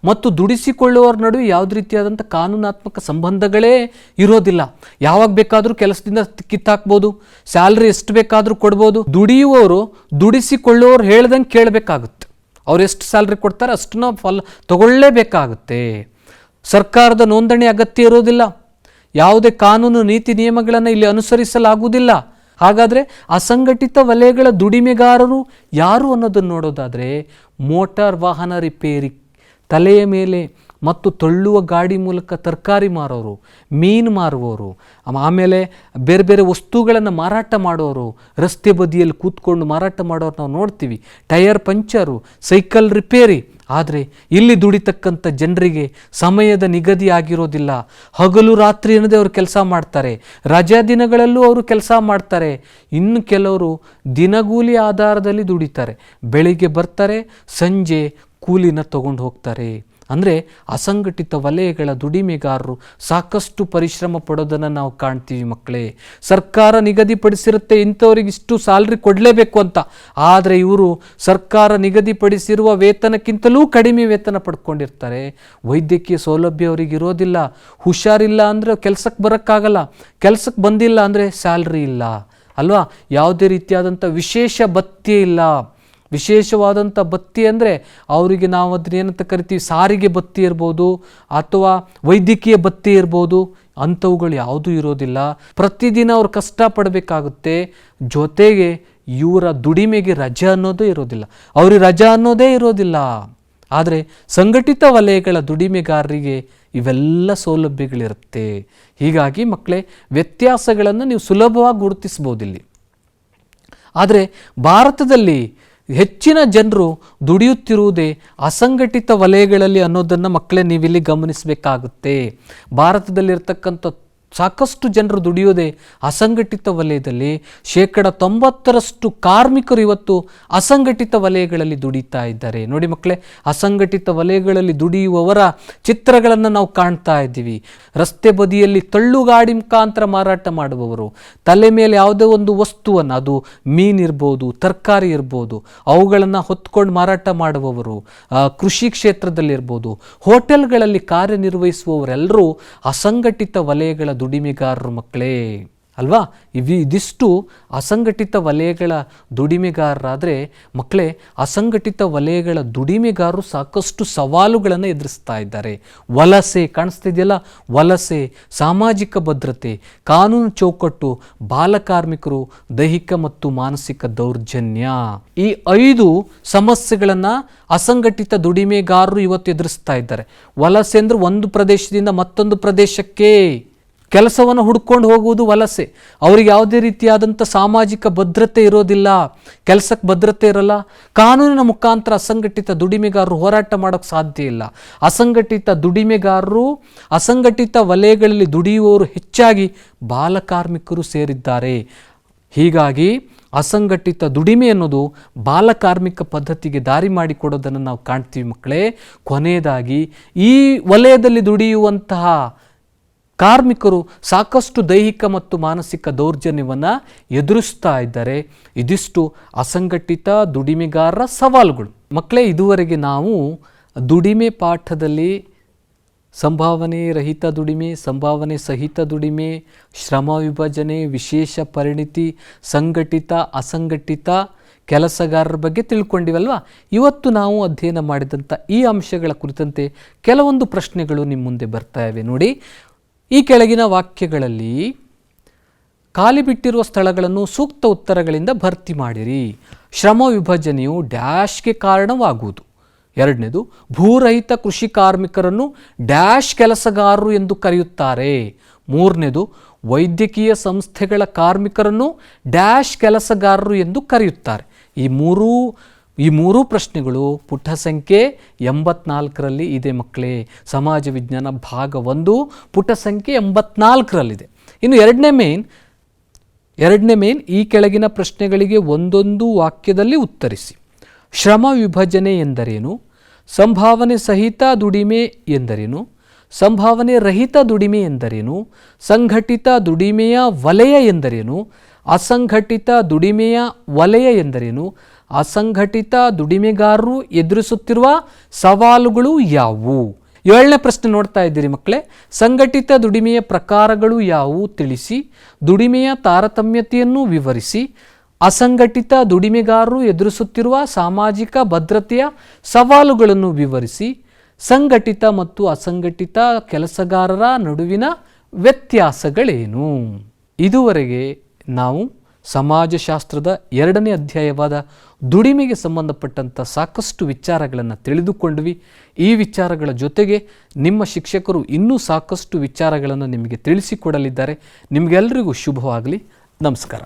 ಮತ್ತು ದುಡಿಸಿಕೊಳ್ಳುವವರ ನಡುವೆ ಯಾವುದೇ ರೀತಿಯಾದಂಥ ಕಾನೂನಾತ್ಮಕ ಸಂಬಂಧಗಳೇ ಇರೋದಿಲ್ಲ. ಯಾವಾಗ ಬೇಕಾದರೂ ಕೆಲಸದಿಂದ ಕಿತ್ತಾಕ್ಬೋದು, ಸ್ಯಾಲ್ರಿ ಎಷ್ಟು ಬೇಕಾದರೂ ಕೊಡ್ಬೋದು. ದುಡಿಯುವವರು ದುಡಿಸಿಕೊಳ್ಳುವವರು ಹೇಳ್ದಂಗೆ ಕೇಳಬೇಕಾಗುತ್ತೆ. ಅವ್ರು ಎಷ್ಟು ಸ್ಯಾಲ್ರಿ ಕೊಡ್ತಾರೆ ಅಷ್ಟನ್ನ ತಗೊಳ್ಳೇಬೇಕಾಗುತ್ತೆ. ಸರ್ಕಾರದ ನೋಂದಣಿ ಅಗತ್ಯ ಇರೋದಿಲ್ಲ. ಯಾವುದೇ ಕಾನೂನು ನೀತಿ ನಿಯಮಗಳನ್ನು ಇಲ್ಲಿ ಅನುಸರಿಸಲಾಗುವುದಿಲ್ಲ. ಹಾಗಾದರೆ ಅಸಂಘಟಿತ ವಲಯಗಳ ದುಡಿಮೆಗಾರರು ಯಾರು ಅನ್ನೋದನ್ನು ನೋಡೋದಾದರೆ ಮೋಟಾರ್ ವಾಹನ ರಿಪೇರಿ, ತಲೆಯ ಮೇಲೆ ಮತ್ತು ತಳ್ಳುವ ಗಾಡಿ ಮೂಲಕ ತರಕಾರಿ ಮಾರೋರು, ಮೀನು ಮಾರುವವರು, ಆಮೇಲೆ ಬೇರೆ ಬೇರೆ ವಸ್ತುಗಳನ್ನು ಮಾರಾಟ ಮಾಡೋರು, ರಸ್ತೆ ಬದಿಯಲ್ಲಿ ಕೂತ್ಕೊಂಡು ಮಾರಾಟ ಮಾಡೋರು ನಾವು ನೋಡ್ತೀವಿ, ಟೈರ್ ಪಂಚರು, ಸೈಕಲ್ ರಿಪೇರಿ. ಆದರೆ ಇಲ್ಲಿ ದುಡಿತಕ್ಕಂಥ ಜನರಿಗೆ ಸಮಯದ ನಿಗದಿ ಆಗಿರೋದಿಲ್ಲ. ಹಗಲು ರಾತ್ರಿ ಅನ್ನೋದೇ ಅವರು ಕೆಲಸ ಮಾಡ್ತಾರೆ, ರಜಾ ದಿನಗಳಲ್ಲೂ ಅವರು ಕೆಲಸ ಮಾಡ್ತಾರೆ. ಇನ್ನು ಕೆಲವರು ದಿನಗೂಲಿ ಆಧಾರದಲ್ಲಿ ದುಡಿತಾರೆ, ಬೆಳಿಗ್ಗೆ ಬರ್ತಾರೆ, ಸಂಜೆ ಕೂಲಿನ ತಗೊಂಡು ಹೋಗ್ತಾರೆ. ಅಂದರೆ ಅಸಂಘಟಿತ ವಲಯಗಳ ದುಡಿಮೆಗಾರರು ಸಾಕಷ್ಟು ಪರಿಶ್ರಮ ಪಡೋದನ್ನು ನಾವು ಕಾಣ್ತೀವಿ ಮಕ್ಕಳೇ. ಸರ್ಕಾರ ನಿಗದಿಪಡಿಸಿರುತ್ತೆ ಇಂಥವ್ರಿಗೆ ಇಷ್ಟು ಸ್ಯಾಲ್ರಿ ಕೊಡಲೇಬೇಕು ಅಂತ, ಆದರೆ ಇವರು ಸರ್ಕಾರ ನಿಗದಿಪಡಿಸಿರುವ ವೇತನಕ್ಕಿಂತಲೂ ಕಡಿಮೆ ವೇತನ ಪಡ್ಕೊಂಡಿರ್ತಾರೆ. ವೈದ್ಯಕೀಯ ಸೌಲಭ್ಯ ಅವರಿಗೆ ಇರೋದಿಲ್ಲ, ಹುಷಾರಿಲ್ಲ ಅಂದರೆ ಕೆಲಸಕ್ಕೆ ಬರೋಕ್ಕಾಗಲ್ಲ, ಕೆಲಸಕ್ಕೆ ಬಂದಿಲ್ಲ ಅಂದರೆ ಸ್ಯಾಲ್ರಿ ಇಲ್ಲ ಅಲ್ವಾ. ಯಾವುದೇ ರೀತಿಯಾದಂಥ ವಿಶೇಷ ಭತ್ಯೆ ಇಲ್ಲ. ವಿಶೇಷವಾದಂಥ ಭತ್ಯೆ ಅಂದರೆ ಅವರಿಗೆ ನಾವು ಅದನ್ನ ಏನಂತ ಕರಿತೀವಿ, ಸಾರಿಗೆ ಭತ್ಯೆ ಇರ್ಬೋದು ಅಥವಾ ವೈದ್ಯಕೀಯ ಭತ್ಯೆ ಇರ್ಬೋದು, ಅಂಥವುಗಳು ಯಾವುದೂ ಇರೋದಿಲ್ಲ. ಪ್ರತಿದಿನ ಅವ್ರು ಕಷ್ಟಪಡಬೇಕಾಗುತ್ತೆ. ಜೊತೆಗೆ ಇವರ ದುಡಿಮೆಗೆ ರಜೆ ಅನ್ನೋದೇ ಇರೋದಿಲ್ಲ, ಅವ್ರಿಗೆ ರಜಾ ಅನ್ನೋದೇ ಇರೋದಿಲ್ಲ. ಆದರೆ ಸಂಘಟಿತ ವಲಯಗಳ ದುಡಿಮೆಗಾರರಿಗೆ ಇವೆಲ್ಲ ಸೌಲಭ್ಯಗಳಿರುತ್ತೆ. ಹೀಗಾಗಿ ಮಕ್ಕಳೇ, ವ್ಯತ್ಯಾಸಗಳನ್ನು ನೀವು ಸುಲಭವಾಗಿ ಗುರುತಿಸ್ಬೋದಿಲ್ಲಿ. ಆದರೆ ಭಾರತದಲ್ಲಿ ಹೆಚ್ಚಿನ ಜನರು ದುಡಿಯುತ್ತಿರುವುದೇ ಅಸಂಘಟಿತ ವಲಯಗಳಲ್ಲಿ ಅನ್ನೋದನ್ನು ಮಕ್ಕಳೇ ನೀವಿಲ್ಲಿ ಗಮನಿಸಬೇಕಾಗುತ್ತೆ. ಭಾರತದಲ್ಲಿರ್ತಕ್ಕಂಥ ಸಾಕಷ್ಟು ಜನರು ದುಡಿಯೋದೇ ಅಸಂಘಟಿತ ವಲಯದಲ್ಲಿ. 90% ಕಾರ್ಮಿಕರು ಇವತ್ತು ಅಸಂಘಟಿತ ವಲಯಗಳಲ್ಲಿ ದುಡಿತಾ ಇದ್ದಾರೆ. ನೋಡಿ ಮಕ್ಕಳೇ, ಅಸಂಘಟಿತ ವಲಯಗಳಲ್ಲಿ ದುಡಿಯುವವರ ಚಿತ್ರಗಳನ್ನು ನಾವು ಕಾಣ್ತಾ ಇದ್ದೀವಿ. ರಸ್ತೆ ಬದಿಯಲ್ಲಿ ತಳ್ಳುಗಾಡಿ ಮುಖಾಂತರ ಮಾರಾಟ ಮಾಡುವವರು, ತಲೆ ಮೇಲೆ ಯಾವುದೇ ಒಂದು ವಸ್ತುವನ್ನು, ಅದು ಮೀನಿರ್ಬೋದು, ತರಕಾರಿ ಇರ್ಬೋದು, ಅವುಗಳನ್ನು ಹೊತ್ಕೊಂಡು ಮಾರಾಟ ಮಾಡುವವರು, ಕೃಷಿ ಕ್ಷೇತ್ರದಲ್ಲಿರ್ಬೋದು, ಹೋಟೆಲ್ಗಳಲ್ಲಿ ಕಾರ್ಯನಿರ್ವಹಿಸುವವರೆಲ್ಲರೂ ಅಸಂಘಟಿತ ವಲಯಗಳ ದುಡಿಮೆಗಾರರು ಮಕ್ಕಳೇ ಅಲ್ವಾ. ಇದಿಷ್ಟು ಅಸಂಘಟಿತ ವಲಯಗಳ ದುಡಿಮೆಗಾರರಾದರೆ ಮಕ್ಕಳೇ, ಅಸಂಘಟಿತ ವಲಯಗಳ ದುಡಿಮೆಗಾರರು ಸಾಕಷ್ಟು ಸವಾಲುಗಳನ್ನು ಎದುರಿಸ್ತಾ ಇದ್ದಾರೆ. ವಲಸೆ ಕಾಣಿಸ್ತಿದೆಯಲ್ಲ, ವಲಸೆ, ಸಾಮಾಜಿಕ ಭದ್ರತೆ, ಕಾನೂನು ಚೌಕಟ್ಟು, ಬಾಲಕಾರ್ಮಿಕರು, ದೈಹಿಕ ಮತ್ತು ಮಾನಸಿಕ ದೌರ್ಜನ್ಯ, ಈ 5 ಸಮಸ್ಯೆಗಳನ್ನು ಅಸಂಘಟಿತ ದುಡಿಮೆಗಾರರು ಇವತ್ತು ಎದುರಿಸ್ತಾ ಇದ್ದಾರೆ. ವಲಸೆ ಅಂದರೆ ಒಂದು ಪ್ರದೇಶದಿಂದ ಮತ್ತೊಂದು ಪ್ರದೇಶಕ್ಕೆ ಕೆಲಸವನ್ನು ಹುಡ್ಕೊಂಡು ಹೋಗುವುದು ವಲಸೆ. ಅವರಿಗೆ ಯಾವುದೇ ರೀತಿಯಾದಂಥ ಸಾಮಾಜಿಕ ಭದ್ರತೆ ಇರೋದಿಲ್ಲ, ಕೆಲಸಕ್ಕೆ ಭದ್ರತೆ ಇರಲ್ಲ. ಕಾನೂನಿನ ಮುಖಾಂತರ ಅಸಂಘಟಿತ ದುಡಿಮೆಗಾರರು ಹೋರಾಟ ಮಾಡೋಕ್ಕೆ ಸಾಧ್ಯ ಇಲ್ಲ. ಅಸಂಘಟಿತ ದುಡಿಮೆಗಾರರು, ಅಸಂಘಟಿತ ವಲಯಗಳಲ್ಲಿ ದುಡಿಯುವವರು ಹೆಚ್ಚಾಗಿ ಬಾಲಕಾರ್ಮಿಕರು ಸೇರಿದ್ದಾರೆ. ಹೀಗಾಗಿ ಅಸಂಘಟಿತ ದುಡಿಮೆ ಅನ್ನೋದು ಬಾಲಕಾರ್ಮಿಕ ಪದ್ಧತಿಗೆ ದಾರಿ ಮಾಡಿಕೊಡೋದನ್ನು ನಾವು ಕಾಣ್ತೀವಿ ಮಕ್ಕಳೇ. ಕೊನೆಯದಾಗಿ ಈ ವಲಯದಲ್ಲಿ ದುಡಿಯುವಂತಹ ಕಾರ್ಮಿಕರು ಸಾಕಷ್ಟು ದೈಹಿಕ ಮತ್ತು ಮಾನಸಿಕ ದೌರ್ಜನ್ಯವನ್ನು ಎದುರಿಸ್ತಾ ಇದ್ದಾರೆ. ಇದಿಷ್ಟು ಅಸಂಘಟಿತ ದುಡಿಮೆಗಾರರ ಸವಾಲುಗಳು. ಮಕ್ಕಳೇ, ಇದುವರೆಗೆ ನಾವು ದುಡಿಮೆ ಪಾಠದಲ್ಲಿ ಸಂಭಾವನೆ ರಹಿತ ದುಡಿಮೆ, ಸಂಭಾವನೆ ಸಹಿತ ದುಡಿಮೆ, ಶ್ರಮ ವಿಭಜನೆ, ವಿಶೇಷ ಪರಿಣಿತಿ, ಸಂಘಟಿತ ಅಸಂಘಟಿತ ಕೆಲಸಗಾರರ ಬಗ್ಗೆ ತಿಳ್ಕೊಂಡಿವಲ್ವಾ. ಇವತ್ತು ನಾವು ಅಧ್ಯಯನ ಮಾಡಿದಂಥ ಈ ಅಂಶಗಳ ಕುರಿತಂತೆ ಕೆಲವೊಂದು ಪ್ರಶ್ನೆಗಳು ನಿಮ್ಮ ಮುಂದೆ ಬರ್ತಾ ಇವೆ ನೋಡಿ. ಈ ಕೆಳಗಿನ ವಾಕ್ಯಗಳಲ್ಲಿ ಖಾಲಿ ಬಿಟ್ಟಿರುವ ಸ್ಥಳಗಳನ್ನು ಸೂಕ್ತ ಉತ್ತರಗಳಿಂದ ಭರ್ತಿ ಮಾಡಿರಿ. ಶ್ರಮ ವಿಭಜನೆಯು ಡ್ಯಾಶ್ಗೆ ಕಾರಣವಾಗುವುದು. 2ನೇದು, ಭೂರಹಿತ ಕೃಷಿ ಕಾರ್ಮಿಕರನ್ನು ಡ್ಯಾಶ್ ಕೆಲಸಗಾರರು ಎಂದು ಕರೆಯುತ್ತಾರೆ. 3ನೇದು, ವೈದ್ಯಕೀಯ ಸಂಸ್ಥೆಗಳ ಕಾರ್ಮಿಕರನ್ನು ಡ್ಯಾಶ್ ಕೆಲಸಗಾರರು ಎಂದು ಕರೆಯುತ್ತಾರೆ. ಈ ಮೂರೂ ಪ್ರಶ್ನೆಗಳು ಪುಟ ಸಂಖ್ಯೆ 84ರಲ್ಲಿ ಇದೆ ಮಕ್ಕಳೇ. ಸಮಾಜ ವಿಜ್ಞಾನ ಭಾಗ 1 ಪುಟ ಸಂಖ್ಯೆ 84ರಲ್ಲಿದೆ. ಇನ್ನು ಎರಡನೇ ಮೇನ್ ಈ ಕೆಳಗಿನ ಪ್ರಶ್ನೆಗಳಿಗೆ ಒಂದೊಂದು ವಾಕ್ಯದಲ್ಲಿ ಉತ್ತರಿಸಿ. ಶ್ರಮ ವಿಭಜನೆ ಎಂದರೇನು? ಸಂಭಾವನೆ ಸಹಿತ ದುಡಿಮೆ ಎಂದರೇನು? ಸಂಭಾವನೆ ರಹಿತ ದುಡಿಮೆ ಎಂದರೇನು? ಸಂಘಟಿತ ದುಡಿಮೆಯ ವಲಯ ಎಂದರೇನು? ಅಸಂಘಟಿತ ದುಡಿಮೆಯ ವಲಯ ಎಂದರೇನು? ಅಸಂಘಟಿತ ದುಡಿಮೆಗಾರರು ಎದುರಿಸುತ್ತಿರುವ ಸವಾಲುಗಳು ಯಾವುವು? 7ನೇ ಪ್ರಶ್ನೆ ನೋಡ್ತಾ ಇದ್ದೀರಿ ಮಕ್ಕಳೇ. ಸಂಘಟಿತ ದುಡಿಮೆಯ ಪ್ರಕಾರಗಳು ಯಾವುವು ತಿಳಿಸಿ. ದುಡಿಮೆಯ ತಾರತಮ್ಯತೆಯನ್ನು ವಿವರಿಸಿ. ಅಸಂಘಟಿತ ದುಡಿಮೆಗಾರರು ಎದುರಿಸುತ್ತಿರುವ ಸಾಮಾಜಿಕ ಭದ್ರತೆಯ ಸವಾಲುಗಳನ್ನು ವಿವರಿಸಿ. ಸಂಘಟಿತ ಮತ್ತು ಅಸಂಘಟಿತ ಕೆಲಸಗಾರರ ನಡುವಿನ ವ್ಯತ್ಯಾಸಗಳೇನು? ಇದುವರೆಗೆ ನಾವು ಸಮಾಜಶಾಸ್ತ್ರದ 2ನೇ ಅಧ್ಯಾಯವಾದ ದುಡಿಮೆಗೆ ಸಂಬಂಧಪಟ್ಟಂಥ ಸಾಕಷ್ಟು ವಿಚಾರಗಳನ್ನು ತಿಳಿದುಕೊಂಡ್ವಿ. ಈ ವಿಚಾರಗಳ ಜೊತೆಗೆ ನಿಮ್ಮ ಶಿಕ್ಷಕರು ಇನ್ನೂ ಸಾಕಷ್ಟು ವಿಚಾರಗಳನ್ನು ನಿಮಗೆ ತಿಳಿಸಿಕೊಡಲಿದ್ದಾರೆ. ನಿಮಗೆಲ್ಲರಿಗೂ ಶುಭವಾಗಲಿ. ನಮಸ್ಕಾರ.